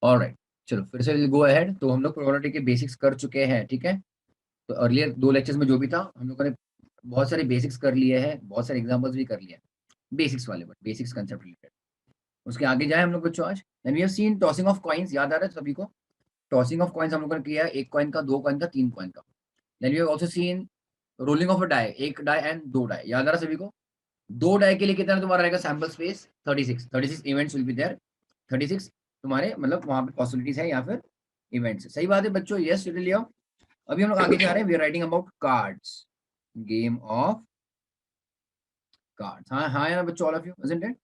Alright, चलो फिर से गो अहेड। तो हम लोग प्रोबेबिलिटी के बेसिक्स कर चुके हैं, ठीक है। तो अर्लियर 2 लेक्चर्स में जो भी था हम लोगों ने बहुत सारे बेसिक्स कर लिए हैं, बहुत सारे एग्जांपल्स भी कर लिए हैं, बेसिक्स वाले, बट बेसिक्स कंसेप्ट रिलेटेड। उसके आगे जाए हम लोग बच्चों आज। Then we have seen tossing of coins, याद आ रहा है सभी को? टॉसिंग ऑफ कॉइन्स हम लोगों ने किया है, 1 कॉइन का, 2 कॉइन का, 3 कॉइन का। Then we have also seen rolling of a die, 1 die and 2 die, याद आ रहा है सभी को? 2 डाई के लिए कितना तुम्हारा रहेगा sample space? 36 events will be there. 36 तुम्हारे मतलब वहां पे पॉसिबिलिटीज है या फिर इवेंट्स है। सही बात है बच्चों, यस लियो। अभी हम लोग आगे जा रहे हैं, we are writing about cards, game of cards. हाँ हाँ यार बच्चों, all of you isn't it?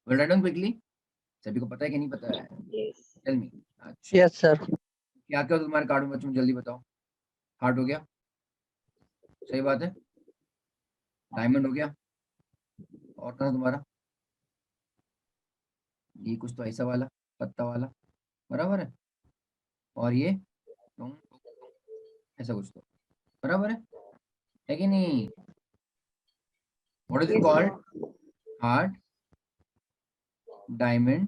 Will write down quickly. सभी को पता है कि नहीं पता है? Yes. Tell me. अच्छा, यस सर। क्या क्या तुम्हारे कार्ड में बच्चों, जल्दी बताओ। हार्ट हो गया, सही बात है। डायमंड हो गया, और था तुम्हारा ये कुछ तो ऐसा वाला, पत्ता वाला, बराबर है। और ये ऐसा कुछ तो, बराबर है कि नहीं? What is it Yes, called? sir. Heart, diamond,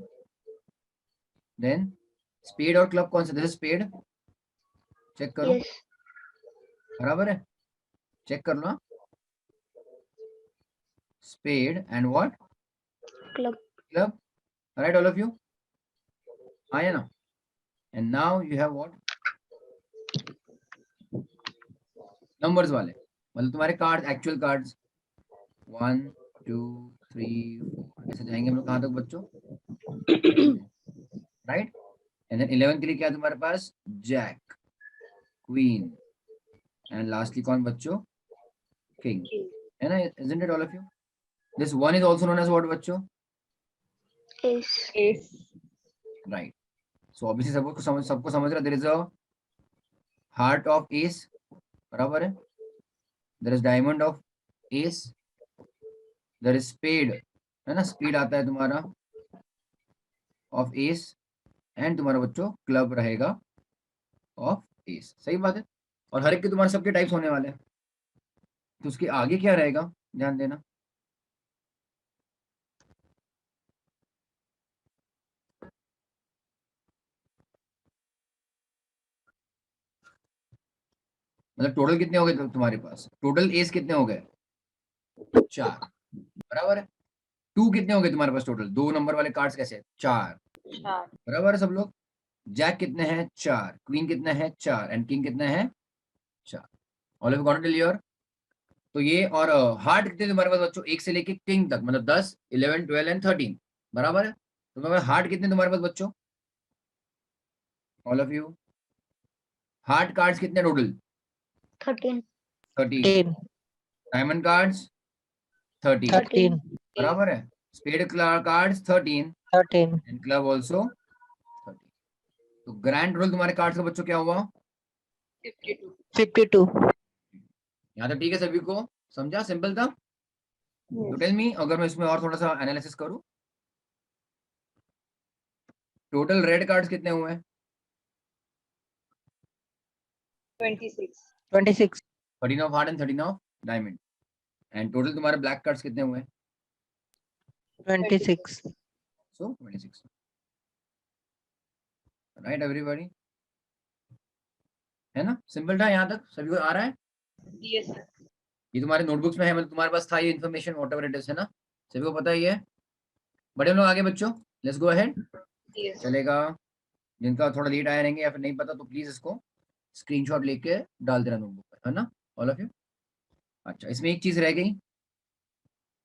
then spade और क्लब। कौन सा? दिस स्पेड, चेक करो, Yes. बराबर है, चेक कर लो। Spade and what? Club. Club, right all of you, आया ना? And now you have what? Numbers वाले, मतलब तुम्हारे कार्ड, एक्चुअल कार्ड्स 1 2 3 4 ऐसे जाएंगे हम लोग कहाँ तक बच्चों? राइट। एंड देन 11 के लिए क्या है तुम्हारे पास? जैक, क्वीन, एंड लास्टली कौन बच्चों? किंग, है ना? Isn't it all of you? This one is also known as what बच्चों? Yes. Yes. Right. So obviously सबको समझ रहा, there is a heart of ace, बराबर है। There is diamond of ace, there is spade, है ना? Spade आता है तुम्हारा ऑफ एस, एंड तुम्हारा बच्चों क्लब रहेगा ऑफ एस। सही बात है। और हर एक के तुम्हारे सबके टाइप्स होने वाले हैं, तो उसके आगे क्या रहेगा ध्यान देना। मतलब टोटल कितने हो गए तुम्हारे पास? टोटल एस कितने हो गए? 4, बराबर है। 2 कितने हो गए तुम्हारे पास टोटल? 2 नंबर वाले कार्ड्स कैसे? 4, Sure. बराबर है सब लोग। जैक कितने हैं? 4। क्वीन कितने हैं? 4। एंड किंग कितने हैं? 4। All of got till your. तो ये और हार्ट कितने तुम्हारे पास बच्चों? 1 से लेके किंग तक, मतलब 10 11 12 एंड 13, बराबर है। तो तुम्हारे हार्ट कितने तुम्हारे पास बच्चों? All of you, heart cards कितने टोटल? 13. 13। 10, डायमंड कार्ड्स 13, 13, बराबर है। Spade cards 13, 13, and club also 13। तो ग्रैंड टोटल तुम्हारे कार्ड्स का बच्चों क्या हुआ? 52. 52, यहाँ तो ठीक है सभी को, समझा? सिंपल था। तो Yes. टेल मी, अगर मैं इसमें और थोड़ा सा एनालिसिस करूं, टोटल रेड कार्ड्स कितने हुए हैं? 26. 26, 13 of heart and 13 of diamond. And total तुम्हारे ब्लैक कार्ड्स कितने हुए? 26, सो 26, राइट एवरीबॉडी, है ना? सिंपल था यहाँ तक, सभी को आ रहा है? Yes, sir. ये तुम्हारे नोटबुक्स में है, मतलब तुम्हारे पास था ये इन्फॉर्मेशन, व्हाटएवर इट इज, है ना? सभी को पता ही है। बड़े लोग आगे बच्चों, लेट्स गो अहेड। Yes. चलेगा। जिनका थोड़ा लेट आया रहेंगे या फिर नहीं पता, तो प्लीज इसको स्क्रीनशॉट लेके डाल देना नोटबुक पर, है ना? All of you. अच्छा, इसमें एक चीज रह गई,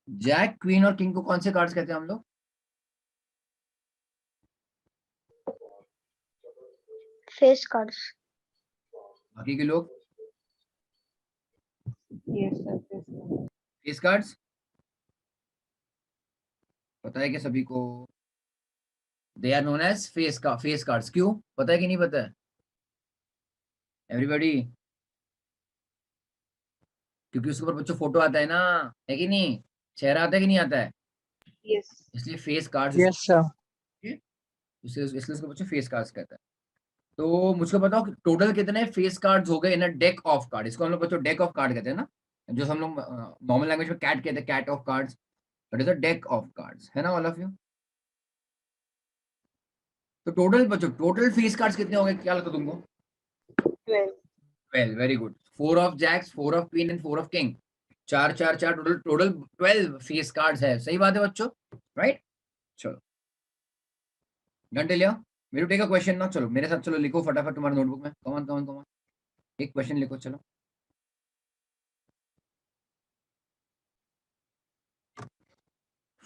जैक, क्वीन और किंग को कौन से कार्ड्स कहते हैं हम लोग? Face cards. बाकी के लोग Yes, sir. Face cards. Face cards, पता है क्या सभी को? They are known as face cards. क्यों, पता है कि नहीं पता है एवरीबॉडी? क्योंकि उसके ऊपर बच्चों फोटो आता है ना, है कि नहीं? चेहरा आता है कि नहीं आता है? Yes. इसलिए फेस कार्ड्स, yes sir, इसलिए इसको बच्चों फेस कार्ड्स कहता है। तो मुझको बताओ कि टोटल कितने फेस कार्ड्स हो गए इन अ डेक ऑफ कार्ड? इसको हम लोग बच्चों डेक ऑफ कार्ड कहते हैं ना, जो हम लोग नॉर्मल लैंग्वेज में कैट कहते हैं, cat of cards. That is a deck of cards, है ना ऑल ऑफ यू? तो टोटल बच्चों टोटल फेस कार्ड्स कितने होंगे, क्या लगता है तुमको? 12. 12, very good. 4 of jacks, 4 of queen and 4 of king, 4 4 4 total total 12 face cards है। सही बात है बच्चों, राइट? चलो डन टिल हियर। मेरे टेक अ क्वेश्चन ना, चलो मेरे साथ चलो लिखो फटाफट तुम्हारे नोटबुक में, come on come on come on, एक क्वेश्चन लिखो चलो।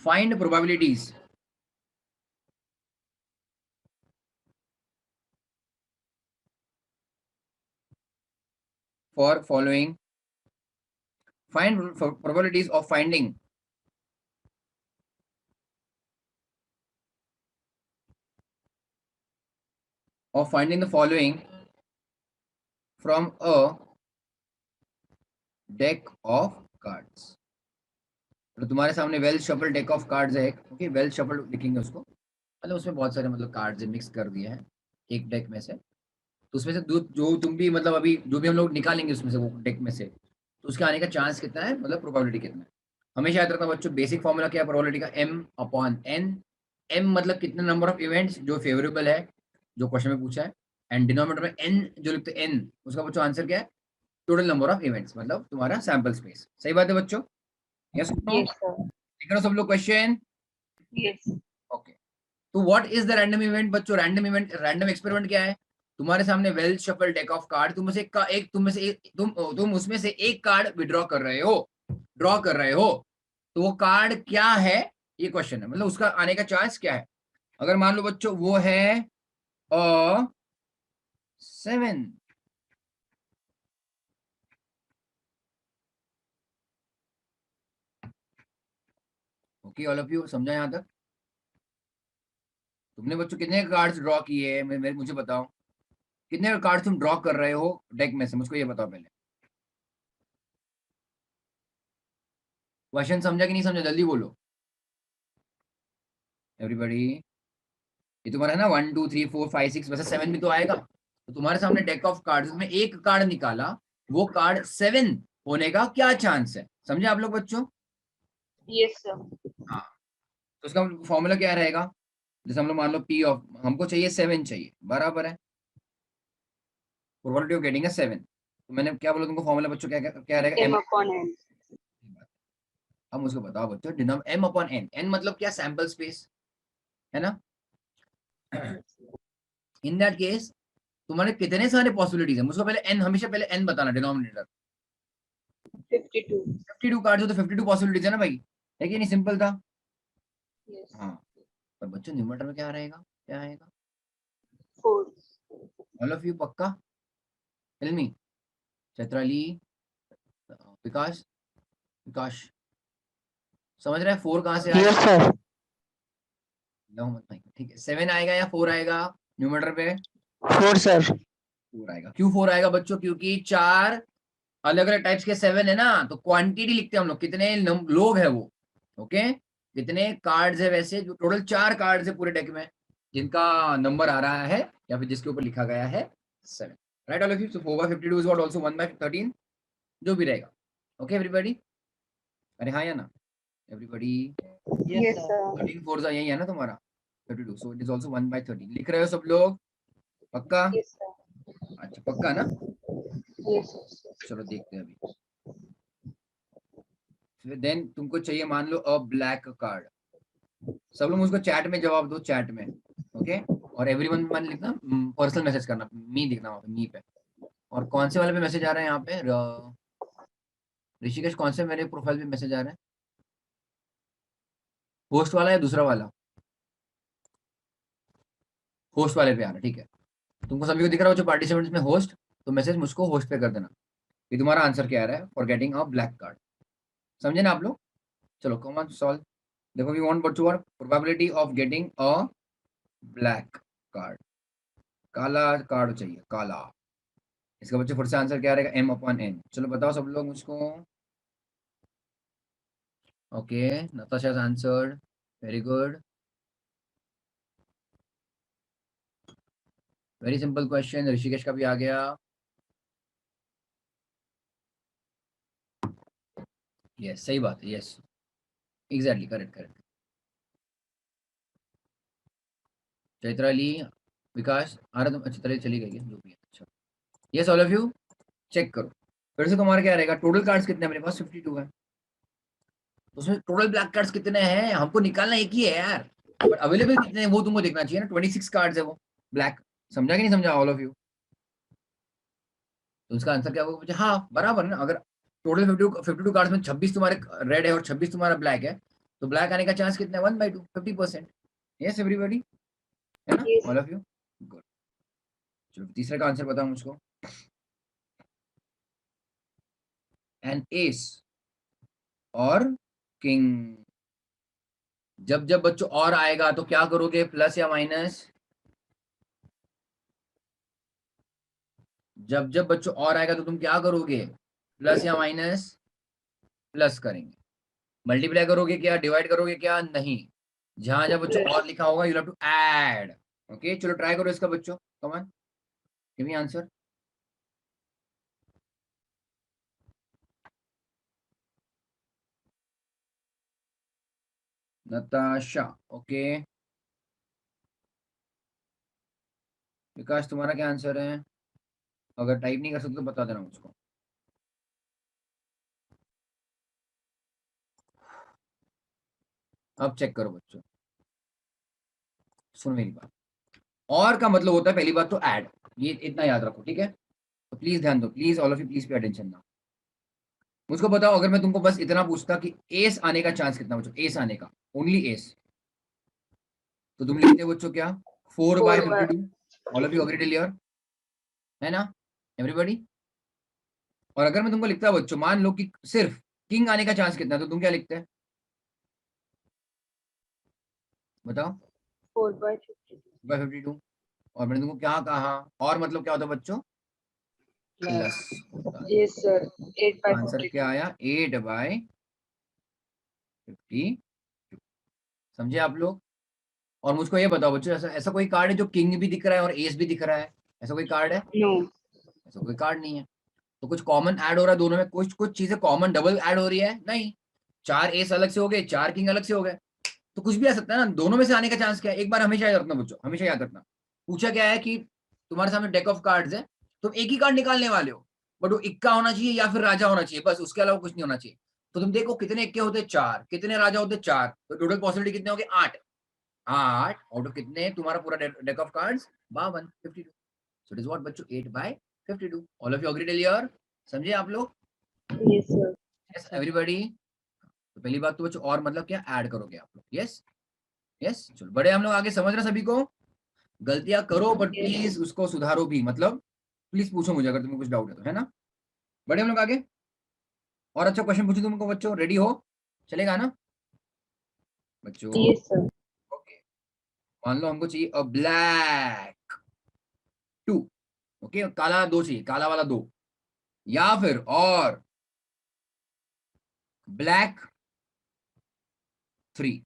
Find probabilities for following, find probabilities of finding the following from a deck of cards. तो तुम्हारे सामने well shuffle deck of cards है एक, ओके, वेल शफल लिखेंगे उसको, मतलब उसमें बहुत सारे मतलब कार्ड्स मिक्स कर दिए हैं एक डेक में से। तो उसमें से जो तुम भी मतलब अभी जो भी हम लोग निकालेंगे उसमें से वो डेक में से, तो उसके आने का चांस कितना है, मतलब प्रोबेबिलिटी कितना है। हमेशा याद रखना बच्चों, बेसिक फॉर्मूला क्या है प्रोबेबिलिटी का, एम अपॉन एन। एम मतलब कितने नंबर ऑफ इवेंट्स जो फेवरेबल है, जो क्वेश्चन में पूछा है, एंड डिनोमिनेटर में एन जो लिखते हैं एन, उसका बच्चों आंसर क्या है, टोटल नंबर ऑफ इवेंट्स, मतलब तुम्हारा सैंपल स्पेस। सही बात है बच्चों, यस नो? Yes, sir. लिख रहे हो सब लोग क्वेश्चन? Yes. ओके। तो what is the random event बच्चों? रैंडम इवेंट, रैंडम एक्सपेरिमेंट क्या है? तुम्हारे सामने well shuffle deck of card, तुम में से एक तुम में से एक तुम उसमें से एक कार्ड विड्रॉ कर रहे हो, ड्रॉ कर रहे हो, तो वो कार्ड क्या है, ये क्वेश्चन है, मतलब उसका आने का चांस क्या है। अगर मान लो बच्चों वो है 7, ओके ऑल ऑफ यू समझा यहां तक? तुमने बच्चों कितने कार्ड्स ड्रॉ किए, मुझे बताओ, कितने कार्ड्स तुम ड्रॉ कर रहे हो डेक में से, मुझको ये बताओ पहले। क्वेश्चन समझा कि नहीं समझा, जल्दी बोलो एवरीबॉडी। ये तुम्हारा है ना 1 2 3 4 5 6, वैसे 7 भी तो आएगा। तो तुम्हारे सामने डेक ऑफ कार्ड्स में एक कार्ड निकाला, वो कार्ड 7 होने का क्या चांस है, समझे आप लोग बच्चों? Yes, sir. हाँ। तो उसका फॉर्मूला क्या रहेगा, जैसे हम लोग मान लो पी ऑफ, हमको चाहिए 7 चाहिए, बराबर है प्रोबेबिलिटी ऑफ गेटिंग है 7। तो मैंने क्या बोला तुमको फॉर्मूला बच्चों, क्या क्या रहेगा, M एम। upon N. अब मुझको बताओ बच्चों, डिनोम एम अपॉन एन, एन मतलब क्या, सैंपल स्पेस है ना। इन दैट केस तुम्हारे कितने सारे पॉसिबिलिटीज है, मुझको पहले एन, हमेशा पहले एन बताना, डिनोमिनेटर 52. 52 कार्ड हो तो 52 पॉसिबिलिटीज है ना भाई, है कि नहीं, सिंपल था। Yes. हाँ, पर बच्चों न्यूमरेटर में क्या रहेगा, क्या आएगा, 4. ऑल ऑफ यू पक्का, टेल मी, चैत्राली, विकास, विकास समझ रहा है 4 कहाँ से आएगा? Yes, sir. लो मत भाई, ठीक है, 7 आएगा या 4 आएगा न्यूमरेटर पे? 4, sir. 4 आएगा। क्यों 4 आएगा बच्चों, क्योंकि 4 अलग अलग टाइप्स के 7 है ना, तो क्वांटिटी लिखते हैं हम लोग, कितने लोग है वो, ओके, कितने कार्ड्स है, वैसे जो टोटल 4 कार्ड्स है पूरे डेक में, जिनका नंबर आ रहा है या फिर जिसके ऊपर लिखा गया है 7, right all of you. So 4/52 is what, also 1/13, जो भी रहेगा, ओके एवरीबॉडी, अरे हाँ या ना एवरीबॉडी, Yes, sir. 13 4 यही है ना तुम्हारा 52, सो इट इज आल्सो 1/13, लिख रहे हो सब लोग, पक्का? Yes, sir. अच्छा पक्का ना, Yes, sir. चलो देखते हैं अभी। देन तुमको चाहिए मान लो अ ब्लैक कार्ड, सब लोग मुझको चैट में जवाब दो, चैट में, ओके, और एवरीवन मान लिखना, पर्सनल मैसेज करना, मी दिखना वहाँ पे, मी पे। और कौन से वाले पे मैसेज आ रहे हैं यहाँ पे, ऋषिकेश कौन से मेरे प्रोफाइल पे मैसेज आ रहे हैं, होस्ट वाला या दूसरा वाला? होस्ट वाले पे आ रहा है, ठीक है। तुमको सभी को दिख रहा हो जो पार्टिसिपेंट्स में होस्ट, तो मैसेज मुझको होस्ट पे कर देना कि तुम्हारा आंसर क्या आ रहा है for getting a black card, समझे ना आप लोग? चलो कम ऑन सॉल्व। देखो we want what to are probability of getting a black card, काला कार्ड चाहिए, काला। इसका बच्चे फिर से आंसर क्या रहेगा, एम अपॉन एन। चलो बताओ सब लोग मुझको, okay, Natasha answered, very good, very simple question, Rishikesh का भी आ गया, यस सही बात है, yes exactly, correct correct. Chaitrali, Vikas, Aarat, अच्छा चलिए चली गई है जो भी है। अच्छा, yes all of you, check करो फिर से। तुम्हारा क्या रहेगा? टोटल कार्ड्स कितने हैं मेरे पास? 52 है। उसमें टोटल ब्लैक कार्ड्स कितने हैं? हमको निकालना एक ही है यार, बट अवेलेबल कितने हैं वो तुमको देखना चाहिए ना। 26 कार्ड्स है वो ब्लैक। समझा कि नहीं समझा ऑल ऑफ यू? तो उसका आंसर क्या होगा मुझे? हाँ बराबर ना। अगर टोटल 52 कार्ड्स में 26 तुम्हारे रेड है और 26 तुम्हारा ब्लैक है, तो ब्लैक आने का चांस कितना है? 1/2, 50%। यस एवरीबॉडी, है ना Yes. All of you? Good. चलो तीसरे का आंसर बताओ मुझको। एन एस और किंग। जब जब बच्चों और आएगा तो क्या करोगे? प्लस या माइनस? जब जब बच्चों और आएगा तो तुम क्या करोगे? प्लस या माइनस? प्लस करेंगे। मल्टीप्लाई करोगे क्या? डिवाइड करोगे क्या? नहीं। जहां जहां बच्चों और Plus. लिखा होगा you have to add. Okay चलो ट्राई करो इसका बच्चों, come on give me answer. Natasha, okay. Vikas तुम्हारा क्या आंसर है? अगर टाइप नहीं कर सकते तो बता देना मुझको। अब चेक करो बच्चों, सुन मेरी बात। और का मतलब होता है पहली बात तो ऐड, ये इतना याद रखो ठीक है। तो प्लीज ध्यान दो, please all of you please pay attention ना। मुझको बताओ, अगर मैं तुमको बस इतना पूछता कि एस आने का चांस कितना बच्चों? एस आने का, ओनली एस, तो तुम लिखते बच्चों क्या? 4 by 4 by 52। All of you agree till your, है ना एवरीबॉडी? और अगर मैं तुमको लिखता बच्चों, मान लो कि सिर्फ किंग आने का चांस कितना है, तो तुम क्या लिखते हैं बताओ? 4/52. 52। और मैंने तुमको क्या कहा? और मतलब क्या होता है बच्चों? प्लस होता है। Yes, sir. 8 by आंसर क्या 52. आया? 8/50। समझे आप लोग? और मुझको ये बताओ बच्चों, ऐसा ऐसा कोई कार्ड है जो किंग भी दिख रहा है और एस भी दिख रहा है? ऐसा कोई कार्ड है? No. ऐसा कोई कार्ड नहीं है। तो कुछ कॉमन ऐड हो रहा है दोनों में? कुछ कुछ चीजें कॉमन डबल ऐड हो रही है? नहीं। 4 एस अलग से हो गए, 4 किंग अलग से हो गए, तो कुछ भी आ सकता है ना। दोनों में से आने का चांस क्या है? एक बार हमेशा याद रखना बच्चों, हमेशा याद रखना। पूछा क्या है कि तुम्हारे सामने डेक ऑफ कार्ड्स है, तुम एक ही कार्ड निकालने वाले हो, बट वो इक्का होना चाहिए या फिर राजा होना चाहिए, बस उसके अलावा कुछ नहीं होना चाहिए। तो तुम देखो कितने इक्के होते? 4। कितने राजा होते? 4। तो टोटल पॉसिबिलिटी कितने हो गए? 8। 8 आउट ऑफ कितने तुम्हारा पूरा deck of cards? 52, 52। So it is what बच्चों? 8/52। All of you agree till here? समझे आप लोग? Yes, sir. Yes everybody? तो पहली बात तो बच्चों, और मतलब क्या? ऐड करोगे आप लोग। यस यस, चलो बड़े हम लोग आगे समझ रहे हैं सभी को। गलतियां करो बट Yes. प्लीज उसको सुधारो भी, मतलब प्लीज पूछो मुझे अगर तुम्हें कुछ डाउट है तो, है ना? बड़े हम लोग आगे। और अच्छा क्वेश्चन पूछो तुमको बच्चों, रेडी हो? चलेगा ना बच्चों? Yes, sir. ओके, मान लो हमको चाहिए अ ब्लैक 2। ओके, काला 2 चाहिए, काला वाला 2, या फिर और ब्लैक 3।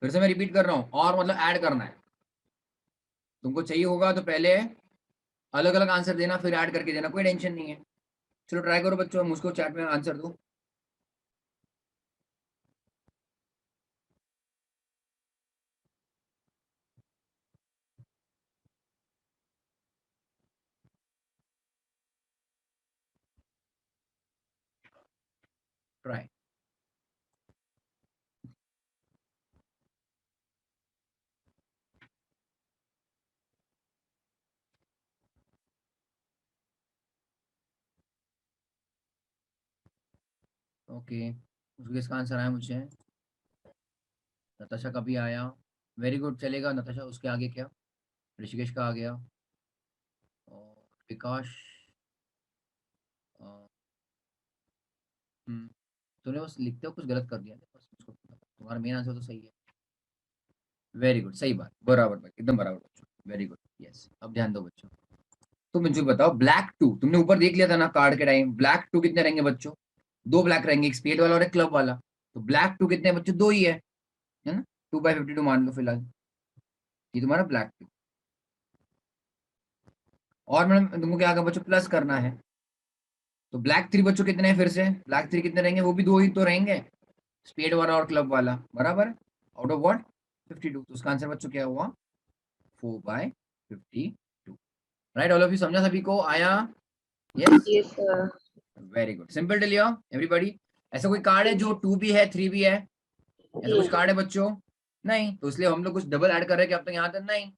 फिर से मैं रिपीट कर रहा हूं, और मतलब ऐड करना है। तुमको चाहिए होगा तो पहले अलग अलग आंसर देना, फिर ऐड करके देना, कोई टेंशन नहीं है। चलो ट्राई करो बच्चों, मुझको चैट में आंसर दो। ट्राई। ओके, उसको इसका आंसर आया मुझे। नताशा का भी आया, वेरी गुड, चलेगा। नताशा उसके आगे क्या? ऋषिकेश का आ गया, और विकास। अ, तूने बस लिखते हो कुछ गलत कर दिया, बस उसको तुम्हारा मेन आंसर तो सही है। वेरी गुड, सही बात, बराबर भाई, एकदम बराबर बच्चों, वेरी गुड। यस, अब ध्यान दो बच्चों। तो मुझे बताओ ब्लैक 2, तुमने ऊपर देख लिया था ना कार्ड के टाइम, ब्लैक 2 कितने रहेंगे बच्चों? 2 ब्लैक रहेंगे, एक स्पेड वाला और एक क्लब वाला। तो ब्लैक 2 कितने हैं बच्चों? 2 ही है ना? 2/52 मान लो फिलहाल, ये तुम्हारा ब्लैक 2। और मैंने तुमको क्या कहा बच्चों? प्लस करना है। तो ब्लैक 3 बच्चों कितने हैं? फिर से ब्लैक 3 कितने रहेंगे? वो भी 2 ही तो रहेंगे, स्पेड वाला और क्लब वाला, बराबर। Out of what? 52, तो उसका आंसर बच्चों क्या हुआ 4/52। राइट, ऑल ऑफ यू समझा, सभी को आया? Yes, Yes, sir. Very good, simple टू लिया एवरीबॉडी। ऐसा कोई कार्ड है जो 2 भी है 3 भी है? ऐसा कुछ No. कार्ड है बच्चों? नहीं, तो इसलिए हम लोग कुछ डबल ऐड कर रहे हैं कि अब तक यहाँ तक नहीं,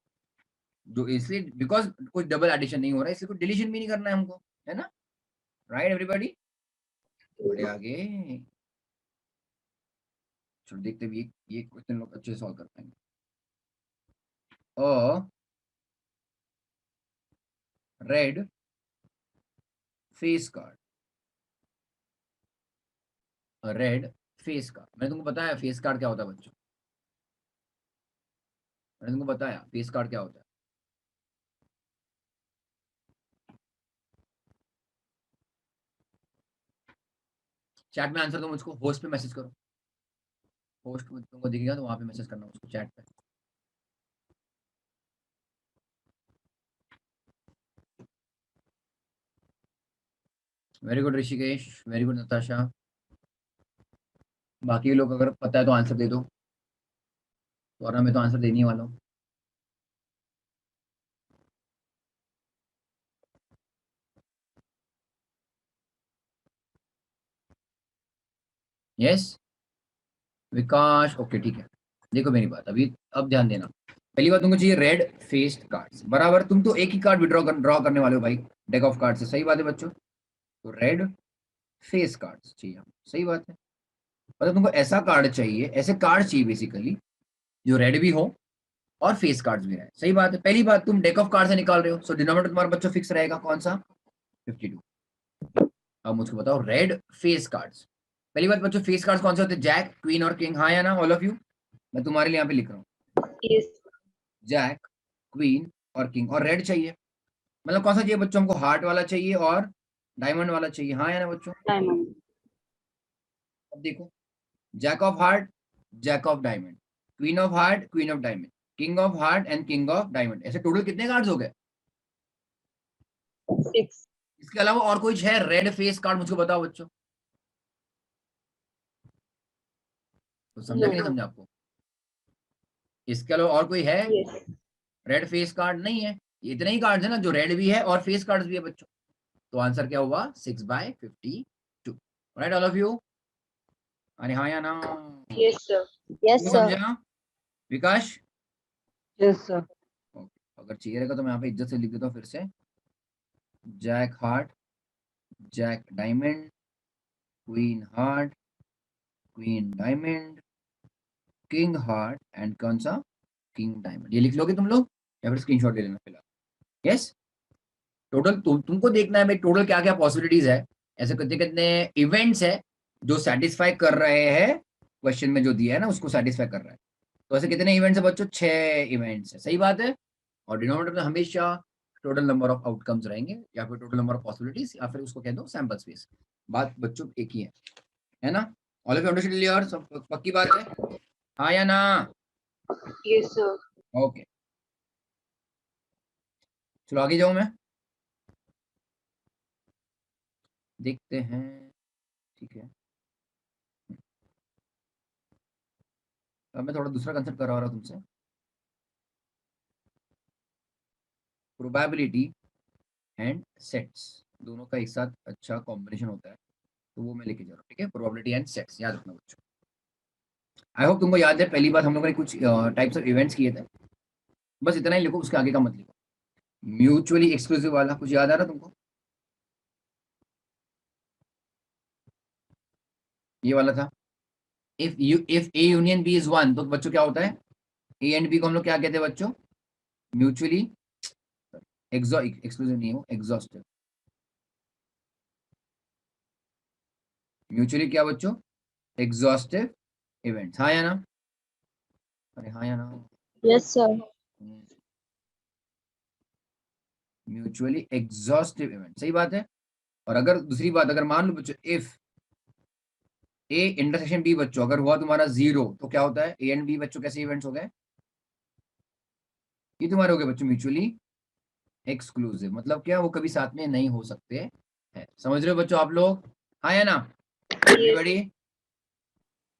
जो इसलिए बिकॉज कुछ डबल एडिशन नहीं हो रहा है, इसलिए कुछ डिलीशन भी नहीं करना है हमको, है ना? राइट एवरीबॉडी, बढ़े आगे। चलो देखते भी ये क्वेश्चन लोग अच्छे से सॉल्व कर पाएंगे। Red face card, red face card, मैंने तुमको बताया फेस कार्ड क्या होता है बच्चों? मैंने तुमको बताया फेस कार्ड क्या होता है? चैट में आंसर दो मुझको, होस्ट पे मैसेज करो, होस्ट में तुमको दिखेगा तो वहां पे मैसेज करना उसको चैट पे। Very good Rishikesh, very good Natasha. बाकी लोग अगर पता है तो आंसर दे दो, वरना मैं तो आंसर देने ही वाला हूँ। यस विकास, ओके ठीक है। देखो मेरी बात अभी, अब ध्यान देना। पहली बात तुमको चाहिए रेड फेस्ड कार्ड्स, बराबर? तुम तो एक ही कार्ड विड्रॉ ड्रॉ करने वाले हो भाई डेक ऑफ कार्ड से, सही बात है बच्चों? तो रेड फेस कार्ड्स चाहिए, सही बात है। मतलब तुमको ऐसा कार्ड चाहिए, ऐसे कार्ड चाहिए बेसिकली जो रेड भी हो और फेस कार्ड्स भी रहे, सही बात है। पहली बात, तुम डेक ऑफ कार्ड से निकाल रहे हो, सो डिनोमिनेटर तुम्हारा बच्चों फिक्स रहेगा कौन सा? 52। अब मुझको बताओ रेड फेस कार्ड्स, पहली बात बच्चों फेस कार्ड्स कौन से होते हैं? जैक, क्वीन और किंग, हाँ या ना ऑल ऑफ यू? मैं तुम्हारे लिए यहाँ पे लिख रहा हूँ, Yes. जैक, क्वीन और किंग, और रेड चाहिए। मतलब कौन सा चाहिए बच्चों हमको? हार्ट वाला चाहिए और डायमंड वाला चाहिए, हाँ या ना बच्चों? Diamond. अब देखो, jack of heart, jack of diamond, queen of heart, queen of diamond, king of heart and king of diamond, ऐसे टोटल कितने कार्ड्स हो गए? 6. इसके अलावा और कोई है रेड फेस कार्ड? मुझको बताओ बच्चों, तो समझा कि नहीं No. समझा आपको? इसके अलावा और कोई है Yes. Red face card? नहीं है, इतने ही कार्ड्स है ना जो रेड भी है और फेस कार्ड्स भी है बच्चों। तो आंसर क्या हुआ 6/52। Right all of you? अरे हाँ या ना? Yes, sir. क्यों समझा विकास? Yes, sir. ओके, अगर चाहिए रहेगा तो मैं यहाँ पे इज्जत से लिख देता हूँ फिर से, jack heart, jack diamond, queen heart, queen diamond, king heart and कौन सा? King diamond. ये लिख लोगे तुम लोग या फिर स्क्रीनशॉट ले लेना फिलहाल? यस, टोटल तुमको देखना है भाई टोटल क्या क्या पॉसिबिलिटीज है, ऐसे कितने कितने इवेंट्स है जो सेटिस्फाई कर रहे हैं, क्वेश्चन में जो दिया है ना उसको सेटिस्फाई कर रहा है। तो ऐसे कितने इवेंट्स है बच्चों? 6 इवेंट्स है, सही बात है। और डिनोमिनेटर में हमेशा टोटल नंबर ऑफ आउटकम्स रहेंगे या फिर टोटल नंबर ऑफ पॉसिबिलिटीज या फिर उसको कह दो सैंपल स्पेस। बात बच्चों एक ही है ना? All of you understood clear? सब पक्की बात है, हाँ या ना? Yes, sir. ओके, चलो आगे जाऊं मैं, देखते हैं, ठीक है। अब मैं थोड़ा दूसरा कंसेप्ट करवा रहा हूँ तुमसे, प्रोबेबिलिटी एंड सेट्स, दोनों का एक साथ अच्छा कॉम्बिनेशन होता है, तो वो मैं लेके जा रहा हूँ, ठीक है? प्रोबेबिलिटी एंड सेट्स याद रखना बच्चों। आई होप तुमको याद है, पहली बार हम लोगों ने कुछ टाइप्स ऑफ इवेंट्स किए थे, बस इतना ही लिखो, उसके आगे का मत लिखो। म्यूचुअली एक्सक्लूसिव वाला कुछ याद आ रहा तुमको? ये वाला था, if A union B is one, तो बच्चों क्या होता है? ए एंड बी को हम लोग क्या कहते हैं बच्चों? म्यूचुअली एक्सक्लूसिव नहीं हो, एग्जॉस्टिव। म्यूचुअली क्या बच्चों? एग्जॉस्टिव इवेंट्स, हाँ या ना? अरे हाँ या ना? Yes, sir. Mutually exhaustive event, सही बात है। और अगर दूसरी बात, अगर मान लो बच्चों इफ ए इंटरसेक्शन बी बच्चों अगर हुआ तुम्हारा 0, तो क्या होता है? ए एंड बी बच्चों कैसे इवेंट्स हो गए? ये तुम्हारे हो गए बच्चों म्यूचुअली एक्सक्लूसिव, मतलब क्या, वो कभी साथ में नहीं हो सकते हैं, समझ रहे हो बच्चों आप लोग? हाँ या ना Yes. Everybody?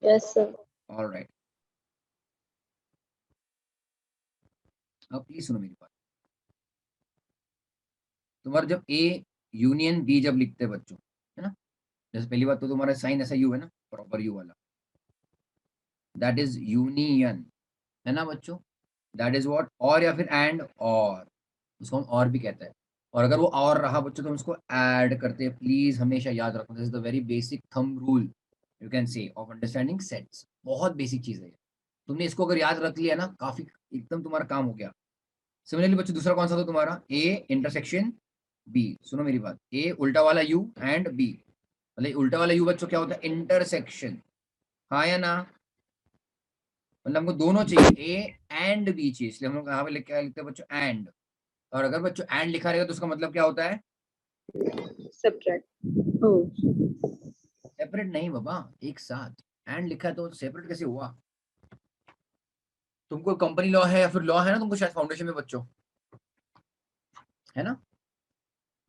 Yes, sir. Alright, अब प्लीज सुनो मेरी बात। तुम्हारा जब ए यूनियन बी जब लिखते हैं बच्चों, है ना, जैसे पहली बात तो तुम्हारा साइन ऐसा यू है ना, प्रॉपर यू वाला, दैट इज यूनियन, है ना बच्चों, दैट इज व्हाट, और या फिर एंड, और उसको हम और भी कहते हैं। और अगर वो और रहा बच्चों तो हम उसको ऐड करते हैं। प्लीज हमेशा याद रखो, this is the very basic thumb rule you can say of understanding sets. बहुत बेसिक चीज है ये। तुमने इसको अगर याद रख लिया ना, काफी एकदम तुम्हारा काम हो गया। सिमिलरली बच्चों दूसरा कौन सा था तुम्हारा, ए इंटरसेक्शन बी। सुनो मेरी बात, ए उल्टा वाला यू एंड बी, मतलब उल्टा वाला यू बच्चों क्या होता है, इंटरसेक्शन, हाँ या ना, मतलब हमको दोनों चाहिए, ए एंड बी चाहिए, इसलिए हम लोग यहाँ पे क्या लिखते हैं बच्चों, एंड। और अगर बच्चों एंड लिखा रहेगा तो उसका मतलब क्या होता है, Subtract. Oh. सेपरेट नहीं बाबा, एक साथ। एंड लिखा है तो सेपरेट कैसे हुआ। तुमको कंपनी लॉ है या फिर लॉ है ना तुमको शायद फाउंडेशन में बच्चों, है ना,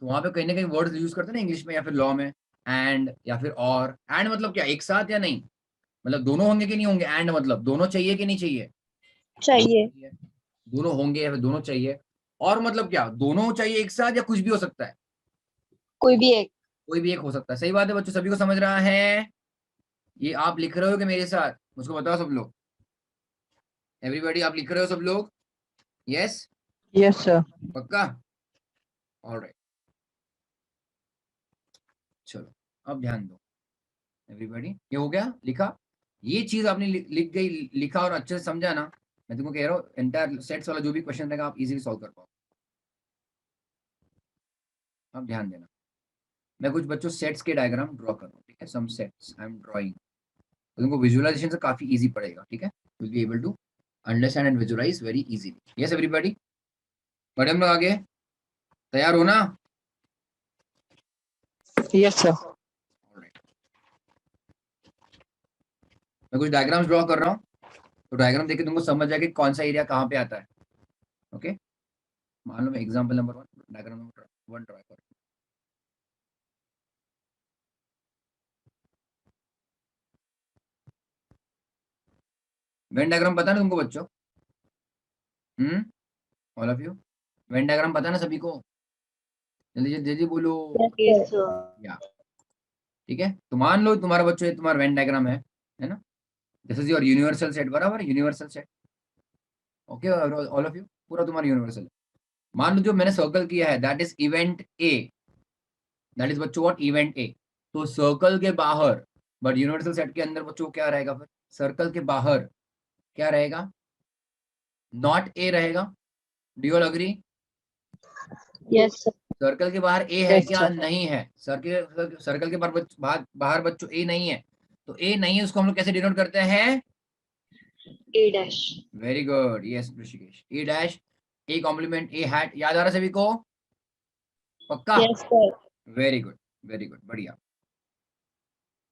तो वहां पे कहीं ना कहीं वर्ड्स यूज करते हैं ना इंग्लिश में या फिर लॉ में, एंड या फिर और। एंड मतलब क्या, एक साथ या नहीं, मतलब दोनों होंगे कि नहीं होंगे, एंड मतलब दोनों चाहिए कि नहीं चाहिए, चाहिए. दोनों होंगे या फिर दोनों चाहिए। और मतलब क्या, दोनों चाहिए एक साथ या कुछ भी हो सकता है, कोई भी एक. कोई भी एक हो सकता है। सही बात है बच्चों, सभी को समझ रहा है। ये आप लिख रहे हो कि मेरे साथ, मुझको बताओ सब लोग, एवरीबॉडी आप लिख रहे हो सब लोग, यस, Yes, sir. पक्का, ऑलराइट, चलो अब ध्यान दो एवरीबॉडी, ये हो गया लिखा, ये चीज आपने लिख गई, लिखा और अच्छे से समझा ना, मैं तुमको कह रहा हूँ एंटायर सेट्स वाला जो भी क्वेश्चन रहेगा आप इजीली सॉल्व कर पाओ। अब ध्यान देना, मैं कुछ बच्चों सेट्स के डायग्राम ड्रॉ कर रहा हूँ, ठीक है, some sets I am drawing, तो तुमको विजुअलाइजेशन से काफी इजी पड़ेगा, ठीक है, will be able to understand and visualize very easily. Yes everybody, बड़े हम लोग आगे तैयार हो ना, Yes, sir. Alright. मैं कुछ डायग्राम्स ड्रॉ कर रहा हूँ, तो डायग्राम देख के तुमको समझ जाएगा कि कौन सा एरिया कहाँ पे आता है। ओके, मान लो मैं example number 1, diagram number 1 draw कर, वेन डायग्राम पता ना तुमको बच्चों, all of you, Venn diagram पता ना सभी को, जल्दी जल्दी जल्दी बोलो। Yes, sir. या ठीक है, तो मान लो तुम्हारा बच्चों ये तुम्हारा वेन डायग्राम है ना, this is your universal set, बराबर, universal set, okay all of you, पूरा तुम्हारा यूनिवर्सल। मान लो जो मैंने सर्कल किया है that is event A, that is बच्चों व्हाट, इवेंट ए। तो सर्कल के बाहर, बट यूनिवर्सल सेट के अंदर बच्चों क्या रहेगा फिर, सर्कल के बाहर क्या रहेगा, नॉट ए रहेगा, do you all agree. Yes, sir. Circle के बाहर ए है Yes, क्या, sir. नहीं है, सर्कल के बाहर बच्चों ए नहीं है, तो ए नहीं है उसको हम लोग कैसे डिनोट करते हैं, A dash. Very good, yes Rishikesh, A dash, A complement A hat, याद आ रहा सभी को, पक्का, Yes, sir. Very good, very good, बढ़िया।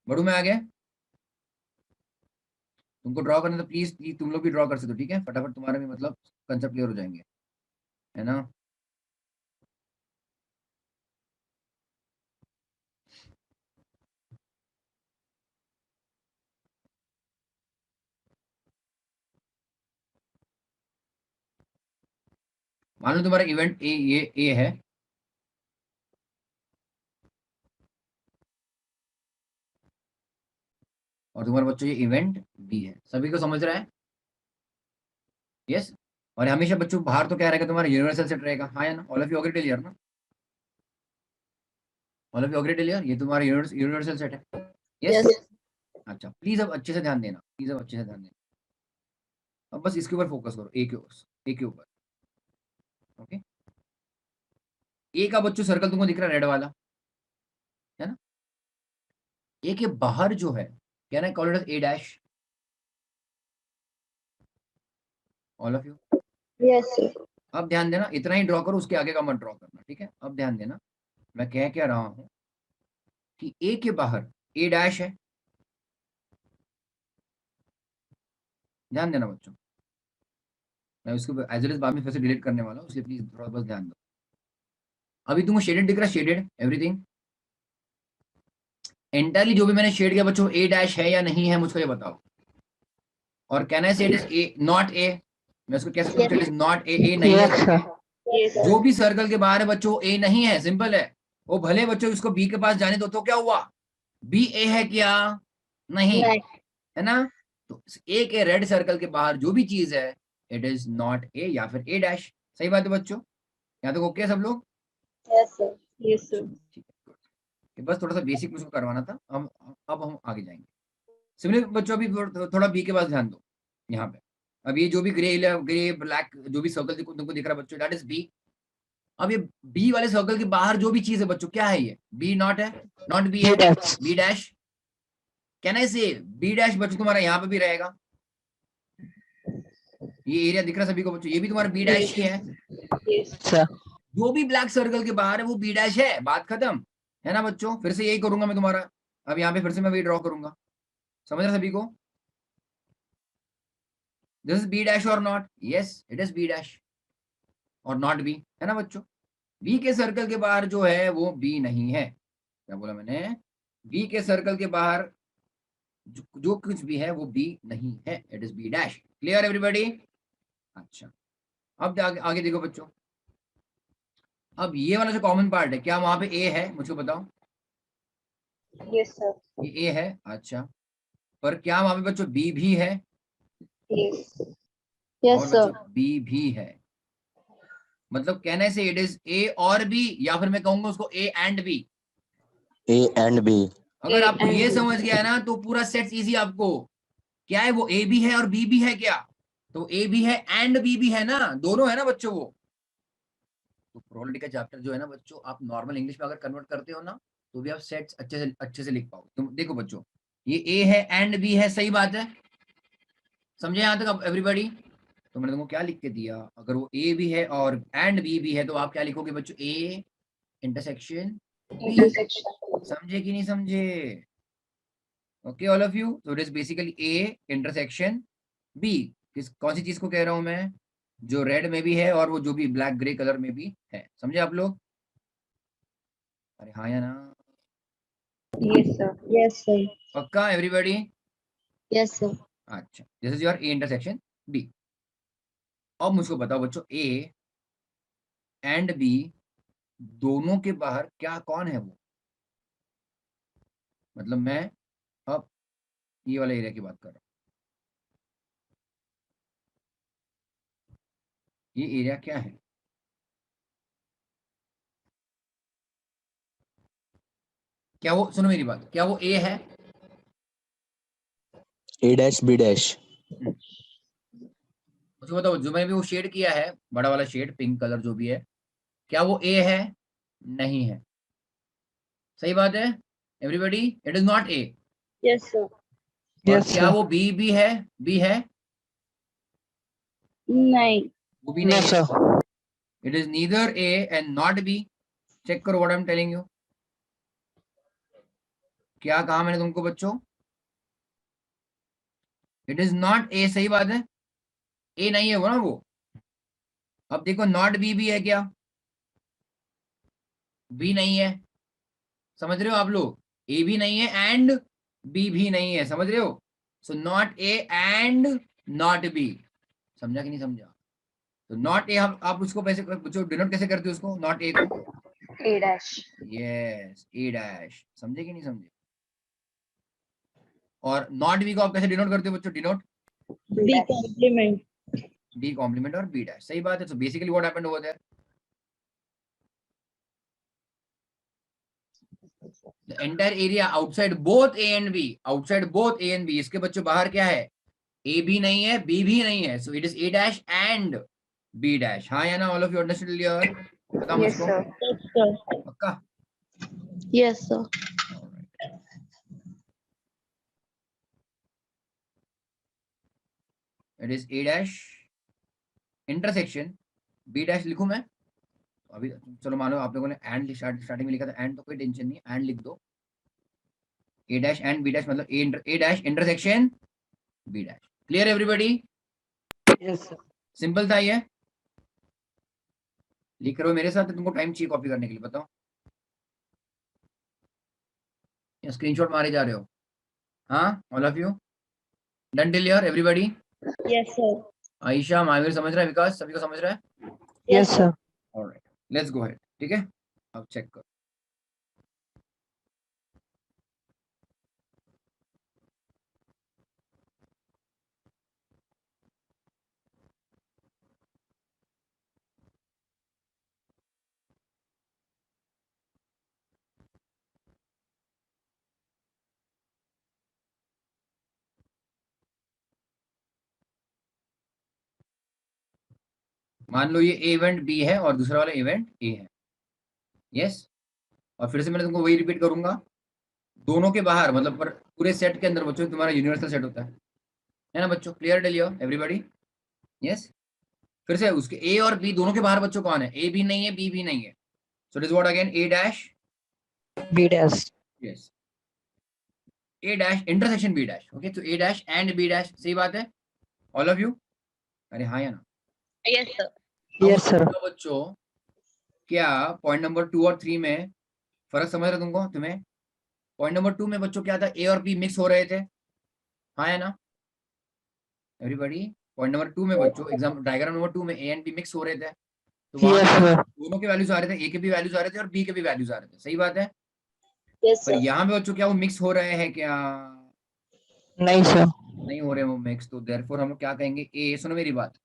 बढ़ू मैं आगे, तुमको ड्रॉ करना तो प्लीज प्लीज तुम लोग भी ड्रॉ कर सकते हो, ठीक है, फटाफट तुम्हारे भी मतलब कंसेप्ट क्लियर हो जाएंगे, है ना। मान लो तुम्हारा इवेंट ए, ये ए है, और तुम्हारे बच्चों ये इवेंट बी है, सभी को समझ रहा है, यस। और हमेशा बच्चों बाहर तो क्या रहेगा तुम्हारा, यूनिवर्सल सेट रहेगा, हाँ या ना, all of you agree till here ना, all of you agree till here, ये तुम्हारा यूनिवर्सल सेट है, यस। Yes. अच्छा प्लीज अब अच्छे से ध्यान देना, प्लीज अब अच्छे से ध्यान देना, अब बस इसके ऊपर फोकस करो, ए के ऊपर, ओके। ए का बच्चों सर्कल तुमको दिख रहा है रेड वाला, है ना, ए के बाहर जो है क्या ना, call it A dash, all of you. Yes, sir. अब ध्यान देना, इतना ही ड्रॉ करो, उसके आगे का मत ड्रॉ करना, ठीक है। अब ध्यान देना, मैं कह क्या रहा हूं कि ए के बाहर ए डैश है, ध्यान देना बच्चों, मैं उसको एज इट इज बाद में फिर से डिलीट करने वाला हूँ, इसलिए प्लीज थोड़ा बस ध्यान दो। अभी तुमको शेडेड दिख रहा है, शेडेड एवरीथिंग, एंटायरली जो भी मैंने शेड किया बच्चों, ए डैश है या नहीं है मुझको ये बताओ, और कैन आई से it is A not a, मैं उसको कैसे कहूँ? इट इज नॉट ए नहीं है Yes, करके। sir. Yes, जो भी सर्कल के बाहर है बच्चों ए नहीं है, सिंपल है। वो भले बच्चों उसको बी के पास जाने दो, तो क्या हुआ? बी ए है क्या? नहीं नहीं. है ना। तो ए के रेड सर्कल के बाहर जो भी चीज है, इट इज नॉट ए या फिर ए डैश। सही बात है बच्चों, यहाँ तक ओके सब लोग? Yes, sir. Yes, sir. ठीक है, good. ये बस थोड़ा सा बेसिक मुझको करवाना था। अब हम आगे जाएंगे। सिमिलर बच्चों अभी थोड़ा बी के पास ध्यान दो। यहाँ पे अब ये जो भी ग्रे ब्लैक जो भी सर्कल तुमको दिख रहा है बच्चों, दैट इज बी। अब ये बी वाले सर्कल के बाहर जो भी चीज है बच्चों, क्या है ये? बी नॉट है, नॉट बी है, B dash. B dash. Can I say B dash बच्चों तुम्हारा यहाँ पे भी रहेगा। ये एरिया दिख रहा है सभी को बच्चों, ये भी तुम्हारा बी डैश ही है। Yes. Sir. जो भी ब्लैक सर्कल के बाहर है वो बी डैश है, बात खत्म है ना बच्चों। फिर से यही करूंगा मैं तुम्हारा, अब यहाँ पे फिर से मैं वही ड्रॉ करूंगा। समझ रहे सभी को? दिस इज बी डैश और not? Yes, it is B dash और नॉट बी, है ना बच्चों। बी के सर्कल के बाहर जो है वो बी नहीं है। क्या बोला मैंने? बी के सर्कल के बाहर जो कुछ भी है वो बी नहीं है, it is B dash. Clear everybody? अच्छा, अब आगे देखो बच्चों। अब ये वाला जो कॉमन पार्ट है, क्या वहां पे ए है? मुझको बताओ। Yes, sir. ये ए है, अच्छा। पर क्या वहां पे बच्चों बी भी है? Yes. Yes, और sir. बच्चों बी भी है, मतलब कहने से इट इज ए और बी, या फिर मैं कहूंगा उसको A and B. A and B. अगर A आपको and ये B. समझ गया ना तो पूरा सेट इजी आपको। क्या है वो? ए भी है और बी भी है क्या? तो ए भी है एंड बी भी है ना, दोनों है ना बच्चों वो। तो प्रोबेबिलिटी का चैप्टर जो है ना बच्चों, आप नॉर्मल इंग्लिश में अगर कन्वर्ट करते हो ना, तो भी आप सेट्स अच्छे से लिख पाओ। तुम देखो बच्चों, ये ए है एंड बी है, सही बात है। समझे यहाँ तक अब एवरीबॉडी? तो मैंने तुमको क्या लिख के दिया, अगर वो ए भी है और एंड बी भी है तो आप क्या लिखोगे बच्चों? A intersection B. Intersection. समझे कि नहीं समझे? Okay all of you. तो it is basically A intersection B. कौन सी चीज को कह रहा हूं मैं? जो रेड में भी है और वो जो भी ब्लैक ग्रे कलर में भी है। समझे आप लोग? अरे हाँ या ना? Yes, sir. Yes, sir. पक्का एवरीबॉडी? Yes, sir. अच्छा, this is your A intersection B. अब मुझको बताओ बच्चों, ए एंड बी दोनों के बाहर क्या कौन है वो? मतलब मैं अब ये वाला एरिया की बात कर रहा हूँ। ये एरिया क्या है? क्या वो, सुनो मेरी बात, क्या वो ए है? A dash B dash. मुझे बताओ, जो मैंने भी वो शेड किया है, बड़ा वाला शेड पिंक कलर जो भी है, क्या वो ए है? नहीं है। सही बात है everybody, it is not a. Yes, sir. और Yes, क्या sir. वो बी भी है? बी है? नहीं. वो भी No, नहीं है। sir. It is neither A and not B. Check करो what I am telling you. क्या कहा मैंने तुमको बच्चों? इट इज नॉट ए, सही बात है। ए नहीं है वो ना वो। अब देखो, नॉट बी भी है क्या? बी नहीं है। समझ रहे हो आप लोग? ए भी नहीं है एंड बी भी नहीं है, समझ रहे हो? So not A and not B. समझा कि नहीं समझा? तो नॉट ए, हम आप उसको कैसे डिनोट कैसे करते हो उसको, नॉट ए को? A dash. Yes, A dash. समझे कि नहीं समझे? और नॉट बी को आप कैसे डिनोट करते हो बच्चों? Denote B complement. D complement और बी डैश। सही बात है। So basically what happened over there, the entire area outside both A and B, outside both A and B, इसके बच्चों बाहर क्या है? ए भी नहीं है, बी भी नहीं है। So it is A dash and B dash. हाँ या ना? All of you understood clear? बताओ Yes, मुझको। sir. Yes, sir. पक्का? Yes, sir. It is A dash intersection B dash. लिखूं मैं अभी? चलो मान लो आप लोगों ने एंड स्टार्टिंग में लिखा था एंड, तो कोई टेंशन नहीं, एंड लिख दो। A dash and B dash मतलब A dash intersection B dash. Clear everybody? Yes, sir. Simple था ये। लिख रहे हो मेरे साथ? तुमको टाइम चाहिए कॉपी करने के लिए? बताओ, या स्क्रीनशॉट मारे जा रहे हो? हाँ all of you done till here everybody? Yes, sir. Ayesha, Mahavir समझ रहा है, विकास सभी को समझ रहा है? Yes, sir. Alright, let's go ahead, ठीक है, अब चेक करो। मान लो ये इवेंट बी है और दूसरा वाला इवेंट ए है, यस। और फिर से मैंने तुमको वही रिपीट करूंगा, दोनों के बाहर मतलब पर पूरे सेट के अंदर बच्चों तुम्हारा यूनिवर्सल सेट होता है ना बच्चों? क्लियर टेलियो एवरीबॉडी? यस। फिर से उसके ए और बी दोनों के बाहर बच्चों कौन है? ए भी नहीं है, बी भी नहीं है, so it is what again? A dash B dash. Yes, A dash intersection B dash. Okay, तो A dash and B dash, सही बात है ऑल ऑफ यू? अरे हाँ या ना? Yes, sir. Yes, sir. तो बच्चों क्या पॉइंट नंबर 2 और 3 में फर्क समझ रहे तुमको तुम्हें? पॉइंट नंबर 2 में बच्चों क्या था? ए और बी मिक्स हो रहे थे, हाँ या ना एवरीबॉडी? पॉइंट नंबर 2 में बच्चों एग्जाम डायग्राम नंबर 2 में ए एंड बी मिक्स हो रहे थे, तो वहां Yes, पे sir. दोनों के वैल्यूज आ रहे थे, ए के भी वैल्यूज आ रहे थे और बी के भी वैल्यूज आ रहे थे, सही बात है? Yes, पर sir. यहाँ पे बच्चों क्या वो मिक्स हो रहे हैं क्या? नहीं sir. नहीं हो रहे वो मिक्स, तो देयरफॉर हम लोग क्या कहेंगे? ए, सुनो मेरी बात,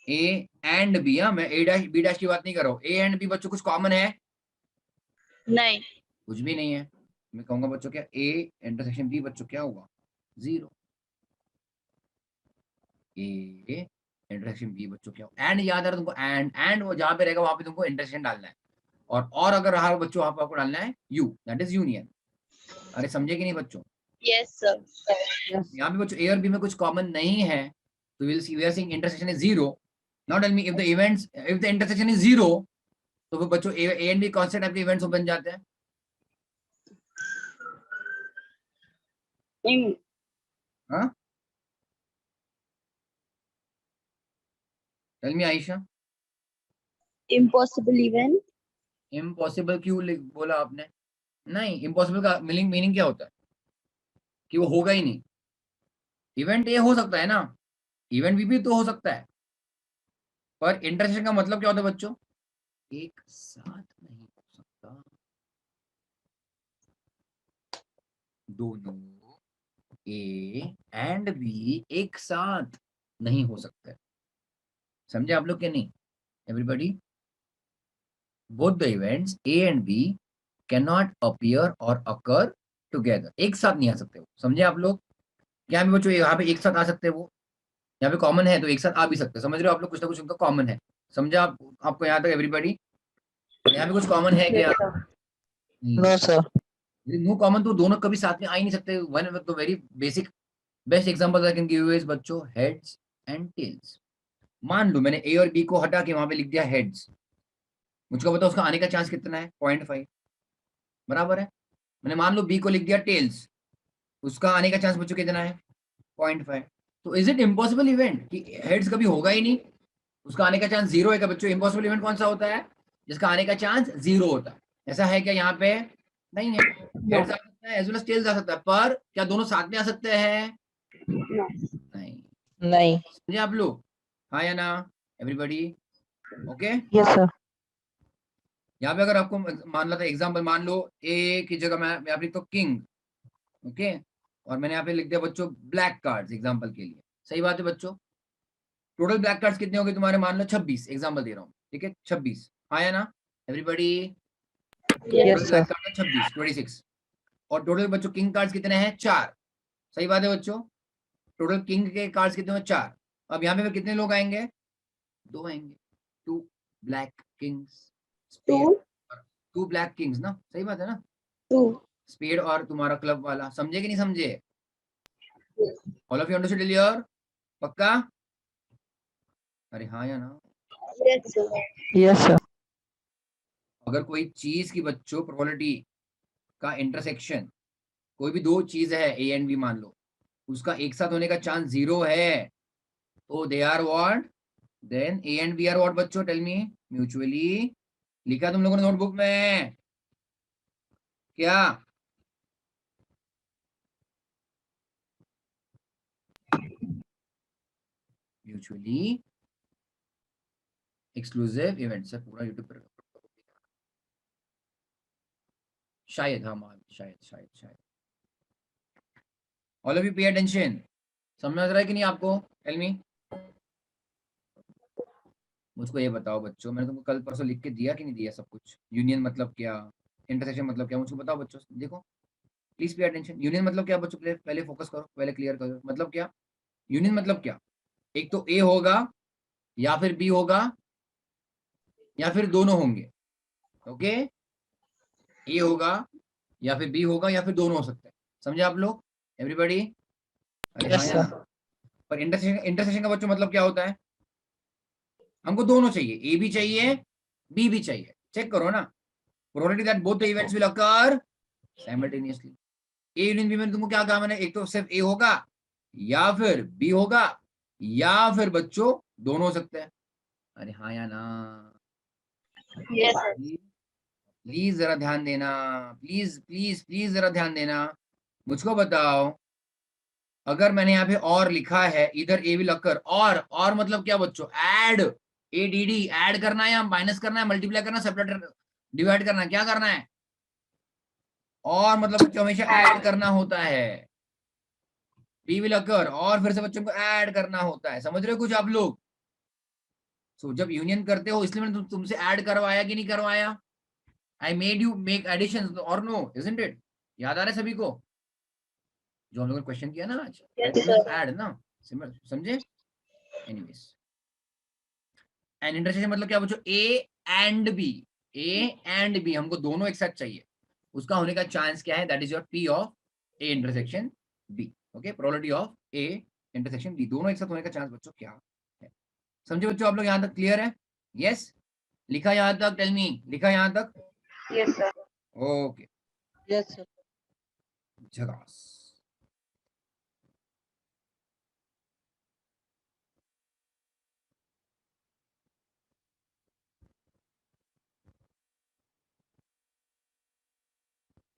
ए एंड बी, हाँ मैं ए डैश बी डैश की बात नहीं कर रहा हूँ, ए एंड बी बच्चों कुछ कॉमन है? नहीं. कुछ भी नहीं है। मैं कहूंगा बच्चों क्या ए इंटरसेक्शन बी बच्चों क्या होगा? 0। ए इंटरसेक्शन बी बच्चों क्या होगा? एंड याद आ रहा तुमको? एंड वो जहां पे रहेगा वहां पे तुमको इंटरसेक्शन डालना है, और अगर रहा बच्चों वहां पे आपको डालना है यू, दैट इज यूनियन। अरे समझे कि नहीं बच्चों? Yes, sir. Yes. यहाँ पे बच्चों ए और बी में कुछ कॉमन नहीं है, तो will see we are saying intersection is 0। Now tell me if the events, if the intersection is 0, तो फिर बच्चों ए एंड बी कौन से टाइप के इवेंट्स बन जाते हैं? Im- हाँ, tell me Ayesha. Impossible event. Impossible क्यों बोला आपने? नहीं, इम्पॉसिबल का मीनिंग मीनिंग क्या होता है? कि वो होगा ही नहीं। इवेंट ए हो सकता है ना, इवेंट बी भी तो हो सकता है, पर इंटरसेक्शन का मतलब क्या होता है बच्चों? एक साथ नहीं हो सकता, दोनों ए एंड बी एक साथ नहीं हो सकते। समझे आप लोग के नहीं everybody? Both the events A and B can not appear और अकर टुगेदर, एक साथ नहीं आ सकते वो, समझे आप लोग? क्या भी बच्चों यहाँ पे एक साथ आ सकते हैं वो, यहाँ पे कॉमन है तो एक साथ आ भी सकते हैं, समझ रहे हो आप लोग? कुछ ना कुछ उनका कॉमन है, समझा आप? आपको यहाँ तक एवरीबॉडी? यहाँ पे कुछ कॉमन है क्या? Yes, sir. No sir. No common, तो दोनों कभी साथ में आ ही नहीं सकते। One of the very basic best example I can give you is बच्चों हेड्स एंड टेल्स। मान लो मैंने ए और बी को हटा के वहां पे लिख दिया हेड्स, मुझको बताओ उसका आने का चांस कितना है? 0.5 बराबर है। मैंने मान लो बी को लिख दिया टेल्स, उसका आने का चांस बच्चों कितना है? 0.5। तो इज इट इम्पॉसिबल इवेंट कि हेड्स कभी होगा ही नहीं, उसका आने का चांस 0 है क्या बच्चों? इम्पॉसिबल इवेंट कौन सा होता है? जिसका आने का चांस 0 होता है। ऐसा है क्या यहाँ पे? नहीं है। No. हेड्स आ सकता है एज वेल एज टेल्स आ सकता है, पर क्या दोनों साथ में आ सकते हैं? No. नहीं। नहीं. समझे आप लोग? हाँ या ना एवरीबॉडी? ओके। Yes sir. यहाँ पे अगर आपको मान लो था एग्जांपल, मान लो ए की जगह मैं यहाँ पे लिखता हूँ किंग, ओके, और मैंने यहाँ पे लिख दिया बच्चों ब्लैक कार्ड्स एग्जांपल के लिए, सही बात है बच्चों? टोटल ब्लैक कार्ड्स कितने होंगे तुम्हारे? मान लो 26, एग्जांपल दे रहा हूँ, ठीक है 26, हाँ या ना everybody? Yes. Yes total sir. Black card है 26, 26, और टोटल बच्चों किंग कार्ड्स कितने हैं? 4, सही बात है बच्चों? टोटल किंग के कार्ड्स कितने हैं? 4। अब यहाँ पे कितने लोग आएंगे? 2 आएंगे, 2 black kings, spade, 2. 2 black kings ना, सही बात है ना? 2. स्पेड और तुम्हारा क्लब वाला, समझे कि नहीं समझे? All of you understood clear? पक्का? अरे हाँ या ना? Yes, sir. Yes sir. अगर कोई चीज की बच्चों प्रोबेबिलिटी का इंटरसेक्शन, कोई भी दो चीज है ए एंड बी मान लो, उसका एक साथ होने का चांस 0 है, तो they are what? Then A and B are what बच्चों? Tell me. म्यूचुअली, लिखा तुम लोगों ने नोटबुक में क्या? Mutually exclusive event. सर पूरा यूट्यूब पर शायद, हाँ शायद शायद शायद। All of you pay attention. समझ आ रहा है कि नहीं आपको? Tell me. मुझको ये बताओ बच्चों, मैंने तुमको कल परसों लिख के दिया कि नहीं दिया सब कुछ? यूनियन मतलब क्या, इंटरसेक्शन मतलब क्या, मुझको बताओ बच्चों। देखो प्लीज पे अटेंशन। यूनियन मतलब क्या बच्चों? पहले फोकस करो, पहले क्लियर करो मतलब क्या। यूनियन मतलब क्या? एक तो ए होगा या फिर बी होगा या फिर दोनों होंगे। ओके, ए होगा या फिर बी होगा या फिर दोनों हो सकते हैं। समझे आप लोग? एवरीबॉडी? अरे हाँ Yes, या sir. ना? पर इंटरसेक्शन का बच्चों मतलब क्या होता है? हमको दोनों चाहिए, ए भी चाहिए बी भी चाहिए। चेक करो ना, probability that both the events will occur simultaneously. A union B में तुमको क्या कहा मैंने? एक तो सिर्फ ए होगा या फिर बी होगा या फिर बच्चों दोनों हो सकते हैं। अरे हाँ या ना? Yes, sir. प्लीज जरा ध्यान देना, प्लीज प्लीज प्लीज जरा ध्यान देना। मुझको बताओ, अगर मैंने यहाँ पे और लिखा है इधर ए विल अकर, और मतलब क्या बच्चों? ऐड, एडीडी, ऐड करना है या माइनस करना है, मल्टीप्लाई करना, सेपरेट डिवाइड करना है, क्या करना है? और मतलब बच्चों हमेशा ऐड करना होता है। बी विल अकर और फिर से बच्चों को ऐड करना होता है। समझ रहे हो कुछ आप लोग? सो जब यूनियन करते हो, इसलिए मैंने तुमसे ऐड करवाया कि नहीं करवाया? I made you make addition और नो, इजंट इट? याद आ रहा है सभी को जो हम लोगों ने क्वेश्चन किया ना आज? Yes, sir. ऐड ना, समझे? एनीवेज, एंड इंटरसेक्शन मतलब क्या बच्चों? A and B, A and B हमको दोनों एक साथ चाहिए। उसका होने का चांस क्या है? That is your P of A intersection B. Okay, probability of A intersection B, दोनों एक साथ होने का चांस बच्चों क्या है? समझे बच्चों आप लोग? यहां तक क्लियर है? यस? लिखा यहां तक? टेल मी, लिखा यहां तक? Yes, sir. Okay, Yes, sir. झकास।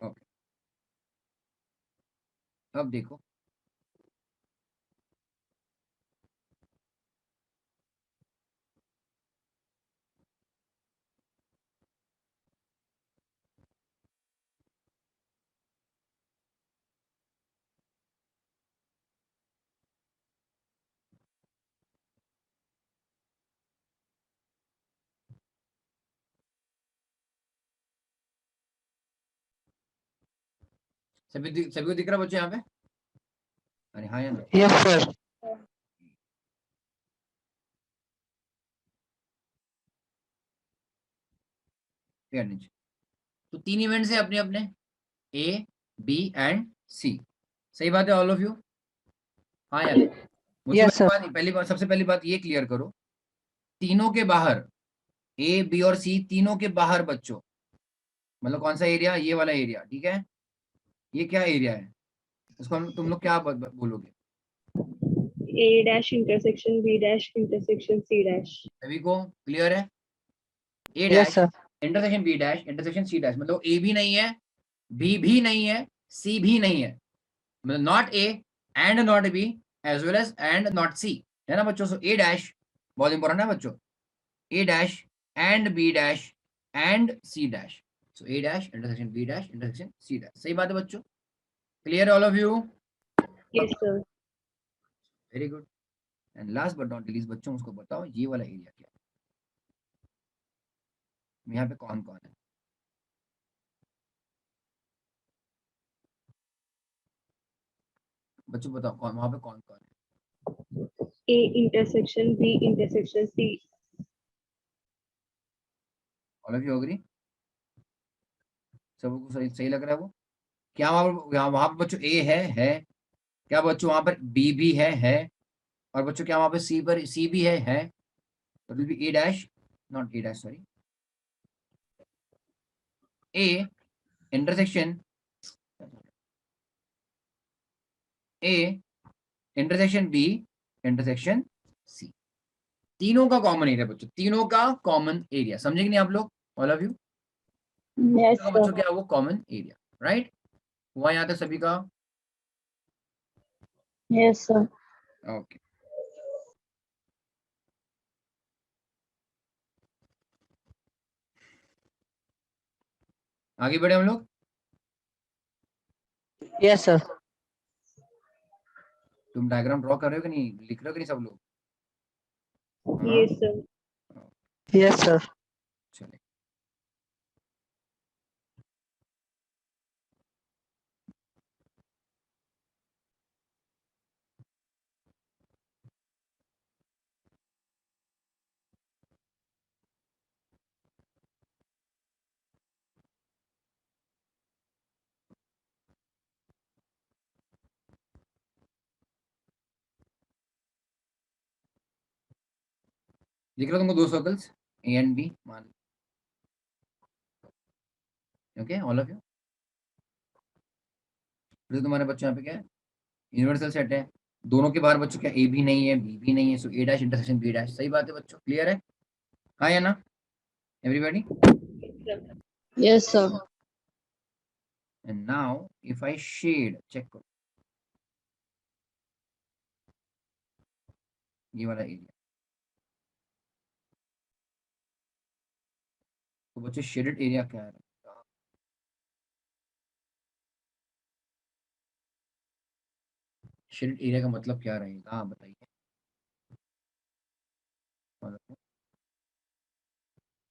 ओके, अब देखो, सभी को दिख रहा है बच्चों यहाँ पे? अरे हाँ या ना? Yes, sir. पे नीचे तो तीन इवेंट्स है अपने अपने, ए बी एंड सी। सही बात है ऑल ऑफ यू? हाँ या ना? मुझको Yes, sir. पहली बात, सबसे पहली बात ये क्लियर करो, तीनों के बाहर, ए बी और सी तीनों के बाहर बच्चों, मतलब कौन सा एरिया? ये वाला एरिया, ठीक है? ये क्या एरिया है? इसको हम तुम लोग क्या बोलोगे? A dash intersection B dash intersection C dash. सभी को क्लियर है? A Yes, dash sir. Intersection B dash intersection C dash, मतलब ए भी नहीं है, बी भी नहीं है, सी भी नहीं है, मतलब not A and not B as well as and not C, है ना बच्चों? सो ए डैश बहुत इंपॉर्टेंट है बच्चों, A dash and B dash and C dash. So A dash intersection B dash intersection C dash. सही बात है बच्चों? Clear all of you? Yes, sir. Very good. And last but not least बच्चों, उसको बताओ ये वाला एरिया क्या है? यहाँ पे कौन कौन है बच्चों? बताओ कौन वहां पे, कौन कौन है? A intersection B intersection C. All of you agree? सबको सही सही लग रहा है वो? क्या वहां पर बच्चों ए है? क्या बच्चों वहां पर बी भी है? और बच्चों क्या वहां पर सी भी है? तो will be A dash, not A dash sorry, A intersection, A intersection B intersection C. तीनों का कॉमन एरिया बच्चों, तीनों का कॉमन एरिया। समझे कि नहीं आप लोग? All of you? Yes, बच्चों sir. क्या वो कॉमन एरिया, राइट? हुआ यहाँ तक सभी का? Yes, sir. ओके, आगे बढ़े हम लोग। Yes, sir. तुम डायग्राम ड्रॉ कर रहे हो कि नहीं, लिख रहे हो कि नहीं सब लोग? हाँ, Yes, sir. Yes, sir. चले। दिख रहा तुमको दो सर्कल्स ए एंड बी, मान। Okay all of you. फिर तुम्हारे बच्चों यहाँ पे क्या है, यूनिवर्सल सेट है। दोनों के बाहर बच्चों क्या ए भी नहीं है बी भी नहीं है, so A dash intersection B dash. सही बात है बच्चों, क्लियर है? हाँ या ना everybody? Yes, sir. And now if I shade, check करो ये वाला एरिया, तो बच्चों शेडेड एरिया क्या है? शेडेड एरिया का मतलब क्या रहेगा, हाँ बताइए।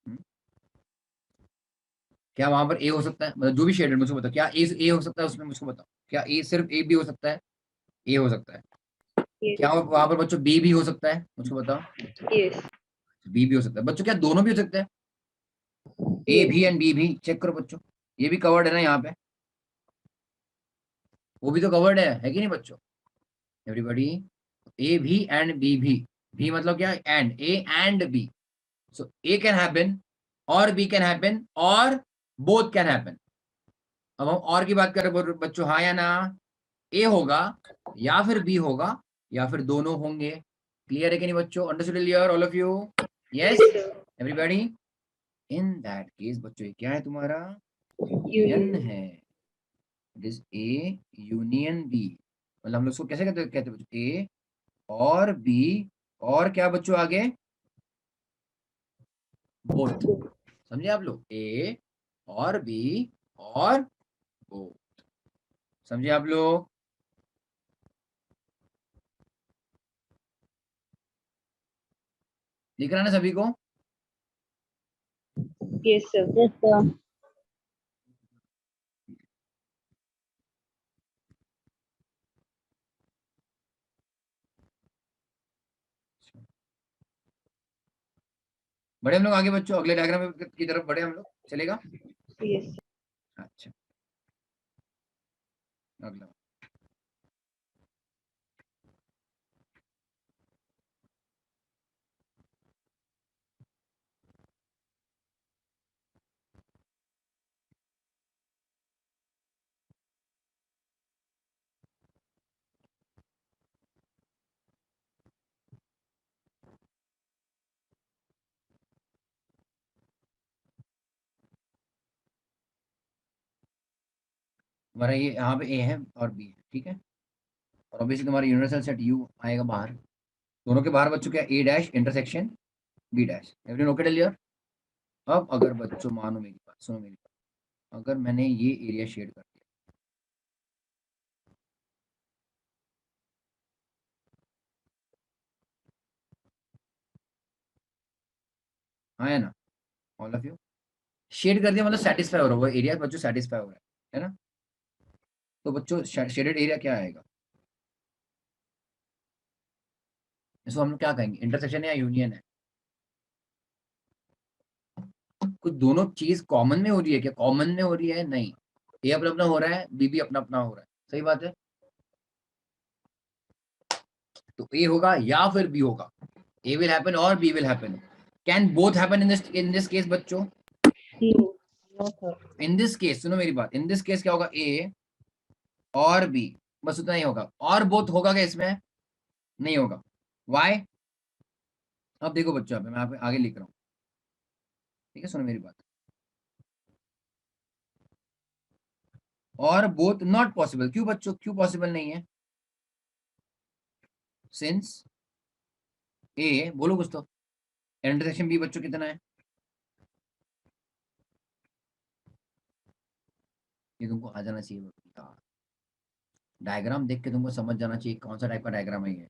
हम्म, क्या वहां पर ए हो सकता है, मतलब जो भी शेडेड मुझको बताओ, क्या ए हो सकता है उसमें, मुझको बताओ। क्या ए सिर्फ ए भी हो सकता है? ए हो सकता है। Yes. क्या वहां पर बच्चों बी भी हो सकता है, मुझको बताओ। Yes. बी भी हो सकता है बच्चों, क्या दोनों भी हो सकता है? A Yes. भी एंड बी भी, चेक करो बच्चों। ये भी कवर्ड है ना यहाँ पे, वो भी तो कवर्ड है कि नहीं बच्चों? एवरीबॉडी, ए भी एंड बी मतलब क्या, and A and B. So A can happen और बी कैन हैपन और बोथ कैन हैपन। अब हम और की बात कर रहे हैं बच्चों, हाँ या ना? ए होगा या फिर बी होगा या फिर दोनों होंगे। क्लियर है कि नहीं बच्चों? Understood clear all of you? Yes, yes sir. Everybody. In that case बच्चों ये क्या है तुम्हारा, यूनियन Union. है। It is A union B. मतलब हम लोग उसको कैसे कहते हैं बच्चों, ए और बी और क्या बच्चों आगे, बोथ। समझे आप लोग, ए और बी और बोथ। समझे आप लोग? दिख रहा है ना सभी को? Yes, sir. Yes, sir. बढ़े हम लोग आगे बच्चों, अगले डायग्राम की तरफ बढ़े हम लोग, चलेगा? Yes. अच्छा, अगला हमारा ये यहाँ पे ए है और बी है, ठीक है। और ऑब्वियसली तुम्हारा यूनिवर्सल सेट यू आएगा बाहर। दोनों के बाहर बच्चों क्या, A dash intersection B dash. Everyone okay till here? अब अगर बच्चों मानो मेरी बात, सुनो मेरी बात, अगर मैंने ये एरिया शेड कर दिया, हाँ है ना ऑल ऑफ यू? शेड कर दिया मतलब सेटिस्फाई हो रहा है वो एरिया बच्चों, सेटिस्फाई हो रहा है ना? तो बच्चों शेडेड एरिया क्या आएगा, इसको हम लोग क्या कहेंगे, इंटरसेक्शन है या यूनियन है? कुछ दोनों चीज कॉमन में हो रही है क्या, कॉमन में हो रही है? नहीं, ए अपना अपना हो रहा है, बी भी अपना अपना हो रहा है। सही बात है। तो ए होगा या फिर बी होगा, ए विल हैपन और B will happen. Can both happen in this case बच्चों? No. No, sir. In this case सुनो मेरी बात, इन दिस केस क्या होगा, ए और बी, बस उतना ही होगा। और बोथ होगा क्या इसमें? नहीं होगा। वाई? अब देखो बच्चों, मैं यहाँ पे आगे लिख रहा हूँ, ठीक है, सुनो मेरी बात। और बोथ नॉट पॉसिबल, क्यों बच्चों, क्यों पॉसिबल नहीं है? सिंस ए, बोलो कुछ तो, इंटरसेक्शन बी बच्चों कितना है? ये तुमको आ जाना चाहिए यार। डायग्राम देख के तुमको समझ जाना चाहिए कौन सा टाइप का डायग्राम है ये।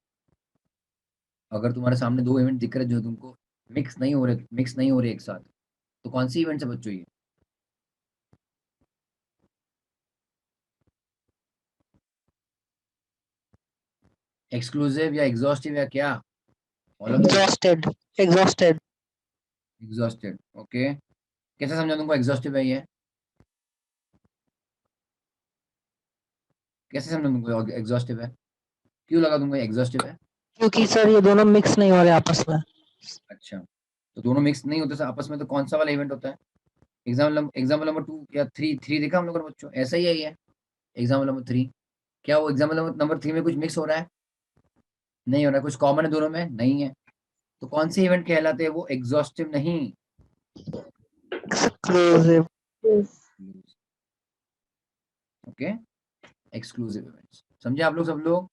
अगर तुम्हारे सामने दो इवेंट दिख रहे हैं जो तुमको मिक्स नहीं हो रहे एक साथ, तो कौन सी इवेंट है बच्चों ये? एक्सक्लूसिव या एग्जॉस्टिव या क्या? Exhausted. Exhausted. एग्जॉस्टेड। ओके, कैसे समझा तुमको एग्जॉस्टिव है ये? कैसे समझा तुमको एग्जॉस्टिव है? क्यों लगा तुमको एग्जॉस्टिव है? क्योंकि सर ये दोनों मिक्स नहीं हो रहे आपस में। अच्छा, तो दोनों मिक्स नहीं होते आपस में, तो कौन सा वाला इवेंट होता है? एग्जाम्पल नंबर 2 या 3 3 देखा हम लोगों ने बच्चों, ऐसा ही है ये। एग्जाम्पल नंबर 3, क्या वो एग्जाम्पल नंबर 3 में कुछ मिक्स हो रहा है? नहीं हो रहा है। कुछ कॉमन है दोनों में? नहीं है। तो कौन से इवेंट कहलाते हैं वो एग्जॉस्टिव नहीं? Exclusive. Yes. Okay, exclusive events. समझे आप लोग सब लोग?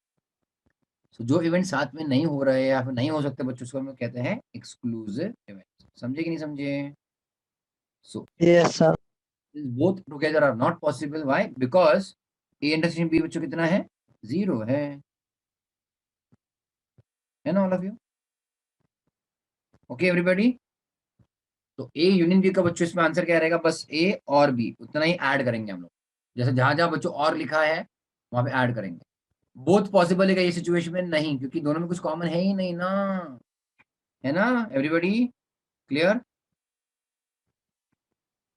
तो जो इवेंट साथ में नहीं हो रहे या फिर नहीं हो सकते बच्चों, उसको हम लोग कहते हैं एक्सक्लूसिव इवेंट्स। समझे कि नहीं समझे? So Yes sir. Both together are not possible. Why? Because A intersection B बच्चों कितना है? 0 है ना all of you? Okay everybody. तो ए यूनियन बी का बच्चों इसमें आंसर क्या रहेगा? बस ए और बी उतना ही ऐड करेंगे हम लोग। जैसे जहां जहां बच्चों और लिखा है वहां पे ऐड करेंगे। बोथ पॉसिबल है क्या ये सिचुएशन में? नहीं, क्योंकि दोनों में कुछ कॉमन है ही नहीं ना। है ना एवरीबॉडी? क्लियर?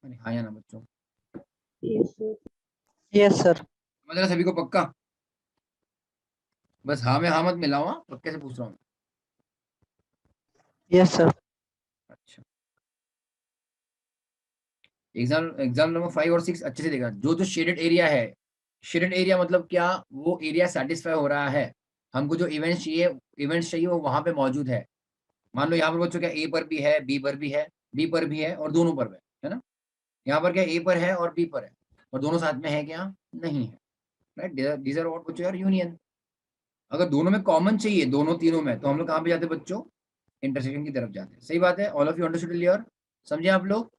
हाँ या ना बच्चों? Yes, sir. Yes sir. समझ रहा सभी को पक्का? बस हाँ में हाँ मत मिलाओ, हाँ पक्के से पूछ रहा हूँ। Yes sir. अच्छा, एग्जाम नंबर 5 और 6 अच्छे से देखा। जो जो शेडेड एरिया है, शेडेड एरिया मतलब क्या? वो एरिया सेटिस्फाई हो रहा है। हमको जो इवेंट्स चाहिए वो वहां पे मौजूद है। मान लो यहाँ पर बच्चों क्या ए पर भी है, बी पर भी है, बी पर भी है और दोनों पर है ना? यहाँ पर क्या ए पर है और बी पर है और दोनों साथ में है क्या? नहीं है। राइट, दीज आर व्हाट बच्चों यार यूनियन। अगर दोनों में कॉमन चाहिए, दोनों तीनों में, तो हम लोग कहाँ पे जाते बच्चों? इंटरसेक्शन की तरफ जाते हैं। सही बात है। All of you understood clear? समझे आप लोग?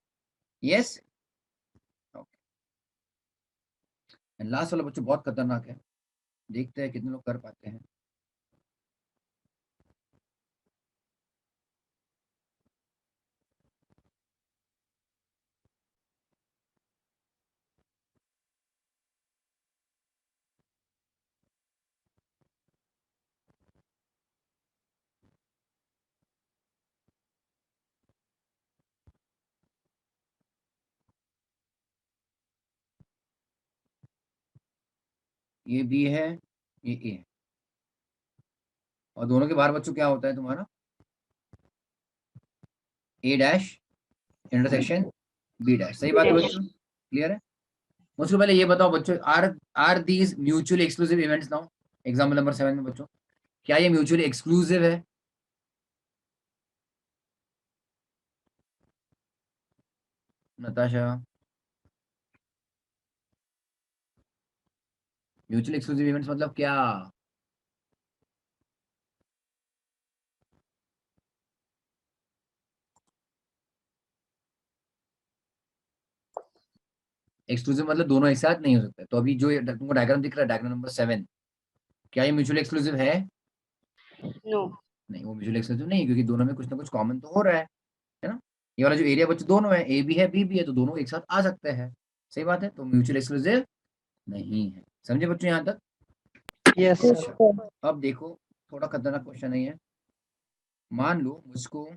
यस। एंड लास्ट वाला बच्चों बहुत खतरनाक है, देखते हैं कितने लोग कर पाते हैं। ये बी है, ये ए है, और दोनों के बाहर बच्चों क्या होता है तुम्हारा? ए डैश इंटरसेक्शन बी डैश। सही बात है बच्चों? क्लियर है? मुझको पहले ये बताओ बच्चों, are are these mutually exclusive events now? Example number 7 में बच्चों, क्या ये म्यूचुअली एक्सक्लूसिव है? नताशा, म्यूचुअली एक्सक्लूसिव इवेंट्स मतलब क्या? एक्सक्लूसिव मतलब दोनों एक साथ नहीं हो सकते। तो अभी जो तुमको डायग्राम दिख रहा है, डायग्राम नंबर 7, क्या ये म्यूचुअली एक्सक्लूसिव है? No. नहीं, वो म्यूचुअली एक्सक्लूसिव नहीं है, क्योंकि दोनों में कुछ ना कुछ कॉमन तो हो रहा है ना? ये वाला जो एरिया बच्चे दोनों है, ए भी है बी भी है, तो दोनों एक साथ आ सकते हैं। सही बात है, तो म्यूचुअल एक्सक्लूसिव नहीं है। समझे बच्चों यहाँ तक? Yes Yes, sir. sir. अब देखो, थोड़ा खतरनाक क्वेश्चन है ये। मान लो मुझको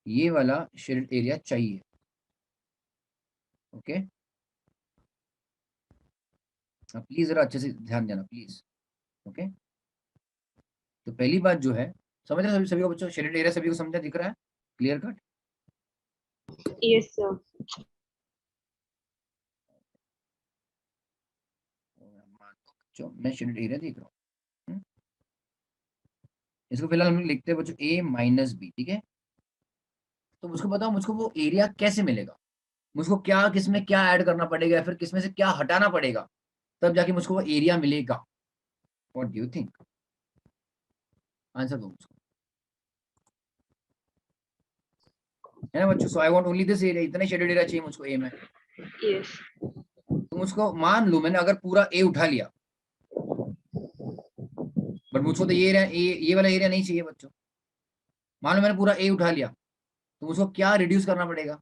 ये वाला शेडेड एरिया चाहिए। ओके, अब प्लीज जरा अच्छे से ध्यान देना प्लीज। ओके, तो पहली बात जो है, समझ रहे सभी को बच्चों? शेडेड एरिया सभी को समझा, दिख रहा है क्लियर कट? Yes, sir. बच्चों मैं शेडेड एरिया देख रहा हूँ। इसको फिलहाल हम लोग लिखते हैं बच्चों ए माइनस बी, ठीक है? तो मुझको बताओ, मुझको वो एरिया कैसे मिलेगा? मुझको क्या, किसमें क्या ऐड करना पड़ेगा या फिर किसमें से क्या हटाना पड़ेगा, तब जाके मुझको वो एरिया मिलेगा? What do you think? Answer दो मुझको। है ना बच्चों? So I want only this area, इतना शेडेड एरिया चाहिए मुझको ए में। Yes. तुम उसको मान लो, मैंने अगर पूरा ए उठा लिया, बट मुझको तो ये एरिया, ये वाला एरिया नहीं चाहिए बच्चों। मान लो मैंने पूरा ए उठा लिया, तो उसको क्या रिड्यूस करना पड़ेगा?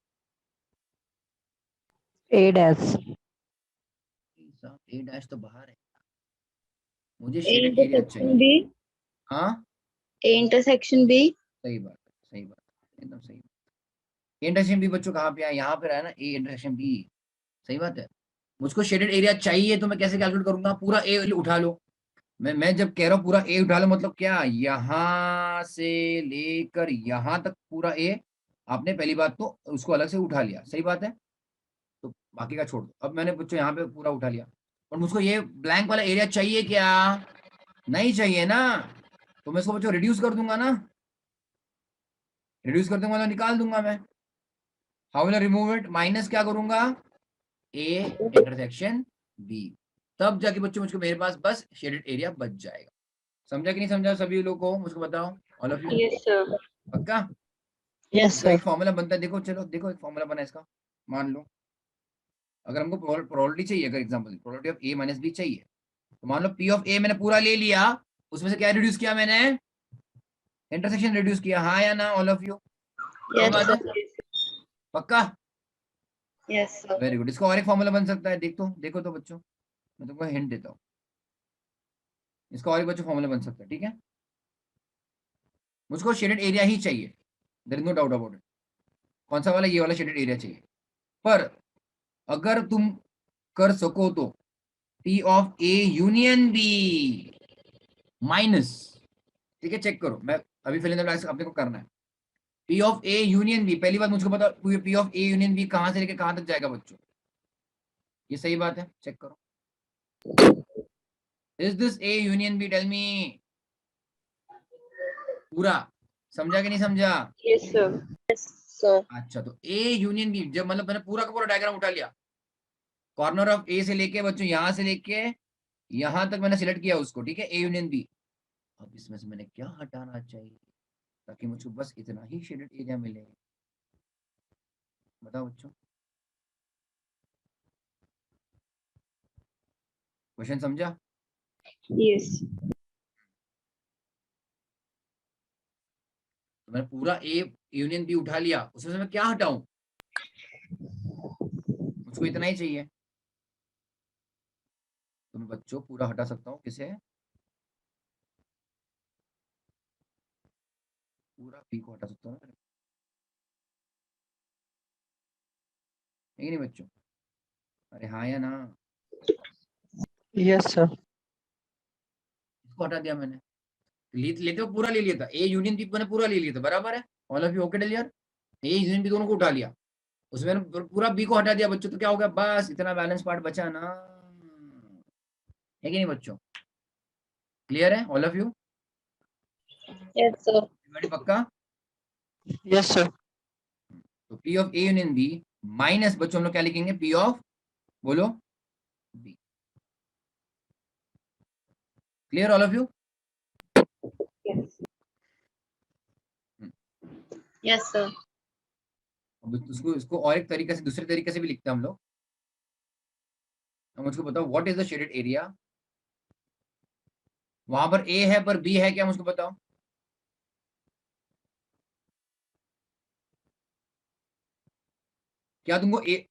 A dash. ए डैश तो बाहर है, मुझे A शेडेड एरिया intersection चाहिए। B. हाँ A intersection B. सही बात है, सही बात है, एकदम सही। इंटरसेक्शन बी बच्चों कहाँ पे है? यहाँ पे है ना, ए इंटरसेक्शन बी। सही बात है। मुझको शेडेड एरिया चाहिए तो मैं कैसे कैलकुलेट करूंगा? पूरा ए उठा लो। मैं जब कह रहा हूँ पूरा ए उठा लो, मतलब क्या, यहाँ से लेकर यहाँ तक पूरा ए। आपने पहली बात तो उसको अलग से उठा लिया, सही बात है, तो बाकी का छोड़ दो। अब मैंने बच्चों यहाँ पे पूरा उठा लिया, और मुझको ये ब्लैंक वाला एरिया चाहिए क्या? नहीं चाहिए ना, तो मैं इसको बच्चों रिड्यूस कर दूंगा ना। रिड्यूस कर दूंगा मतलब निकाल दूंगा मैं। How will I remove it? Minus क्या करूंगा? A intersection B. तब जाके बच्चों मुझको मेरे पास बस शेडेड एरिया बच जाएगा। समझा कि नहीं समझा सभी लोगों को? मुझको बताओ, all of you. Yes, sir. पक्का? Yes, इसका sir. एक फॉर्मूला बनता है, देखो, चलो देखो, एक फॉर्मूला बना है इसका। मान लो अगर हमको प्रोबेबिलिटी चाहिए, अगर example probability of A minus B चाहिए, तो मान लो पी ऑफ ए मैंने पूरा ले लिया, उसमें से क्या रिड्यूस किया मैंने? इंटरसेक्शन रिड्यूस किया। हाँ या ना, ऑल ऑफ यू? Yes, बात sir. है? पक्का? Yes, sir. Very good. इसका और एक फॉर्मूला बन सकता है, देखो देखो तो बच्चों, मैं तुमको हिंट देता हूँ। इसका और एक बच्चों फॉर्मूला बन सकता है, ठीक है? मुझको शेडेड एरिया ही चाहिए, there is no doubt about it. कौन सा वाला? ये वाला शेडेड एरिया चाहिए। पर अगर तुम कर सको तो P of A union B minus, ठीक है, चेक करो, मैं अभी फिल इन द ब्लैंक्स अपने को करना है। P of A union B, पहली बात मुझको पता, P of A union B कहां से लेके कहां तक जाएगा बच्चों? ये सही बात है, चेक करो। Is this A union B? Tell me. पूरा समझा कि नहीं समझा? Yes, sir. Yes, sir. अच्छा, तो ए यूनियन बी, जब मतलब मैंने पूरा का पूरा डायग्राम उठा लिया, कॉर्नर ऑफ ए से लेके बच्चों यहां से लेके यहां तक मैंने सिलेक्ट किया उसको, ठीक है, ए यूनियन बी। अब इसमें से मैंने क्या हटाना चाहिए ताकि मुझको बस इतना ही शेडेड एरिया मिले? बताओ बच्चों, क्वेश्चन समझा? Yes. तो मैंने पूरा ए यूनियन बी उठा लिया, उसमें से मैं क्या हटाऊं? मुझको इतना ही चाहिए, तो मैं बच्चों पूरा हटा सकता हूँ। किसे? पूरा बी को हटा सकता हूँ, है कि नहीं बच्चों? अरे हाँ या ना? Yes, sir. इसको हटा दिया मैंने, लेते हुए पूरा ले लिया था, ए यूनियन बी मैंने पूरा ले लिया था, बराबर है? All of you okay till here? A union B दोनों को उठा लिया, उसमें मैंने पूरा बी को हटा दिया बच्चों, तो क्या हो गया? बस इतना बैलेंस पार्ट बचा ना, है कि नहीं बच्चों? क्लियर है all of you? Yes, sir. पक्का? Yes, sir. तो P of A union B minus बच्चों हम लोग क्या लिखेंगे? पी ऑफ, बोलो, B. Clear all of you? Yes. Yes, sir. अब उसको इसको और एक तरीके से, दूसरे तरीके से भी लिखते हैं हम लोग। अब मुझको बताओ what is the shaded area? वहां पर ए है पर बी है क्या? मुझको बताओ। क्या तुमको ए,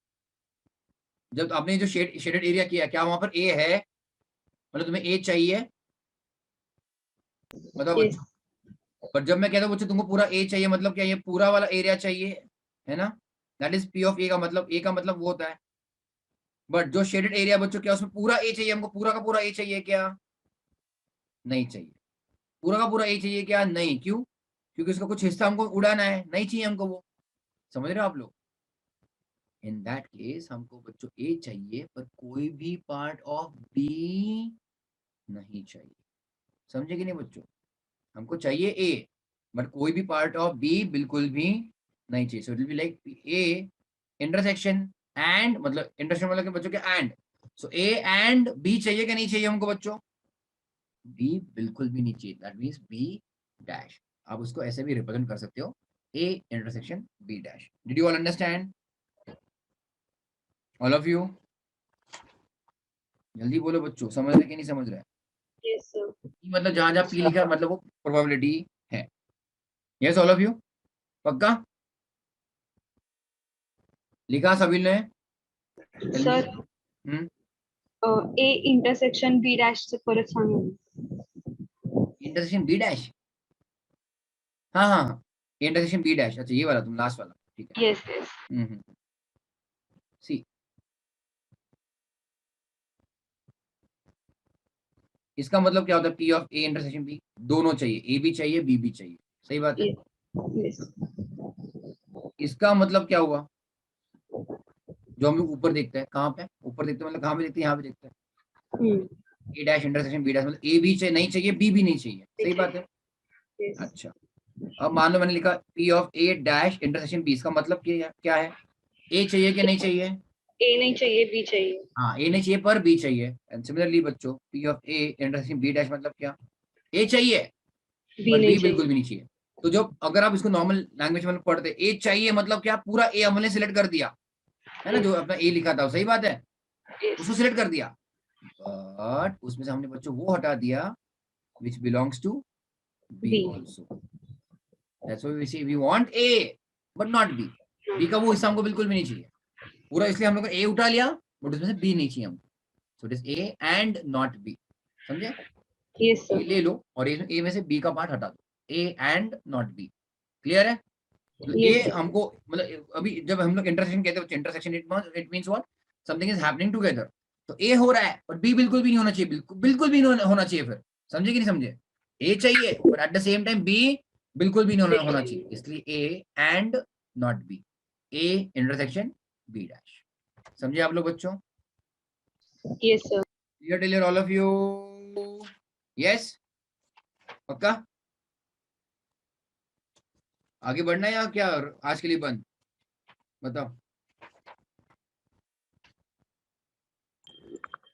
जब आपने जो शेडेड एरिया किया, क्या वहां पर ए है? मतलब तुम्हें ए चाहिए? बताओ Yes. बच्चों। पर जब मैं कहता हूँ बच्चों तुमको पूरा ए चाहिए, मतलब क्या ये पूरा वाला एरिया चाहिए, है ना? दैट इज पी ऑफ ए का मतलब, ए का मतलब वो होता है। बट जो शेडेड एरिया बच्चों, क्या उसमें पूरा ए चाहिए हमको? पूरा का पूरा ए चाहिए क्या? नहीं चाहिए। पूरा का पूरा ए चाहिए क्या? नहीं। क्यों? क्योंकि उसका कुछ हिस्सा हमको उड़ाना है, नहीं चाहिए हमको वो। समझ रहे हो आप लोग? इन दैट केस हमको बच्चों ए चाहिए, पर कोई भी पार्ट ऑफ बी नहीं चाहिए। समझे कि नहीं बच्चों? हमको चाहिए ए, बट कोई भी पार्ट ऑफ बी बिल्कुल भी नहीं चाहिए। So it will be like A intersection and, मतलब इंटरसेक्शन मतलब बच्चों के and. So A and B चाहिए कि नहीं चाहिए हमको बच्चों? बी बिल्कुल भी नहीं चाहिए, दैट मींस बी डैश। आप उसको ऐसे भी रिप्रेजेंट कर सकते हो, A intersection B dash. Did you all understand? All of you जल्दी बोलो बच्चों, समझ रहे कि नहीं समझ रहे? Yes, sir. मतलब जहां जहां पी लिखा है मतलब वो प्रोबेबिलिटी है। यस ऑल ऑफ यू, पक्का लिखा सभी ने? जल्दी। Sir, hmm, A intersection B dash से परत सांगा. इंटरसेक्शन बी डैश, हाँ हाँ हाँ, इंटरसेक्शन बी डैश, अच्छा ये वाला तुम लास्ट वाला, ठीक है। Yes, yes. सी, इसका मतलब क्या होता है? P of A intersection B, दोनों चाहिए, ए भी चाहिए बी भी चाहिए, सही बात है। Yes. इसका मतलब क्या हुआ? जो हम लोग ऊपर देखते हैं, कहाँ पे ऊपर देखते हैं, मतलब कहाँ पे देखते हैं? यहाँ पे देखते हैं, ए डैश इंटरसेक्शन बी डैश, मतलब ए भी चाहिए, नहीं चाहिए, बी भी नहीं चाहिए, सही बात है। Yes. अच्छा, अब मान लो मैंने लिखा P of A dash intersection B, इसका मतलब क्या है? ए चाहिए कि नहीं चाहिए? A नहीं चाहिए, B चाहिए. हाँ, ए नहीं चाहिए पर बी चाहिए। एंड सिमिलरली बच्चों, P of A intersection B dash मतलब क्या? ए चाहिए B पर नहीं बी बिल्कुल चाहिए. भी नहीं चाहिए। तो जो अगर आप इसको नॉर्मल लैंग्वेज में पढ़ते, ए चाहिए मतलब क्या? पूरा ए हमने सिलेक्ट कर दिया है ना, जो अपना ए लिखा था, सही बात है, Yes. उसको सिलेक्ट कर दिया, बट उसमें से हमने बच्चों वो हटा दिया which belongs to B B. Also. That's why we say we want A but not B. B का वो हिस्सा हमको बिल्कुल भी नहीं चाहिए पूरा, इसलिए हम लोग ने ए उठा लिया, बट उसमें से बी नहीं चाहिए हमको। सो it is A and not B, समझे? Yes, sir. ए ले लो और ए में से बी का पार्ट हटा दो, ए एंड नॉट बी, क्लियर है? तो Yes, ये sir. हमको मतलब अभी जब हम लोग इंटरसेक्शन कहते हैं, intersection it means what? Something is happening together. तो ए हो रहा है और बी बिल्कुल भी नहीं होना चाहिए, बिल्कुल भी नहीं होना चाहिए, फिर समझे कि नहीं समझे? ए चाहिए but at the same time B बिल्कुल भी नहीं होना चाहिए, इसलिए A and not B, A intersection B dash. समझे आप लोग बच्चों? Yes, sir. क्लियर टेलर ऑल ऑफ यू? यस, पक्का? आगे बढ़ना है या क्या आज के लिए बंद? बताओ।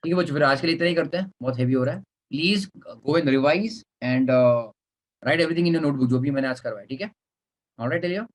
ठीक है बच्चों, फिर आज के लिए इतना ही करते हैं, बहुत हेवी हो रहा है। Please go and revise and right everything in your notebook, जो भी मैंने आज करवाया, ठीक है? ऑलराइट टेलियो।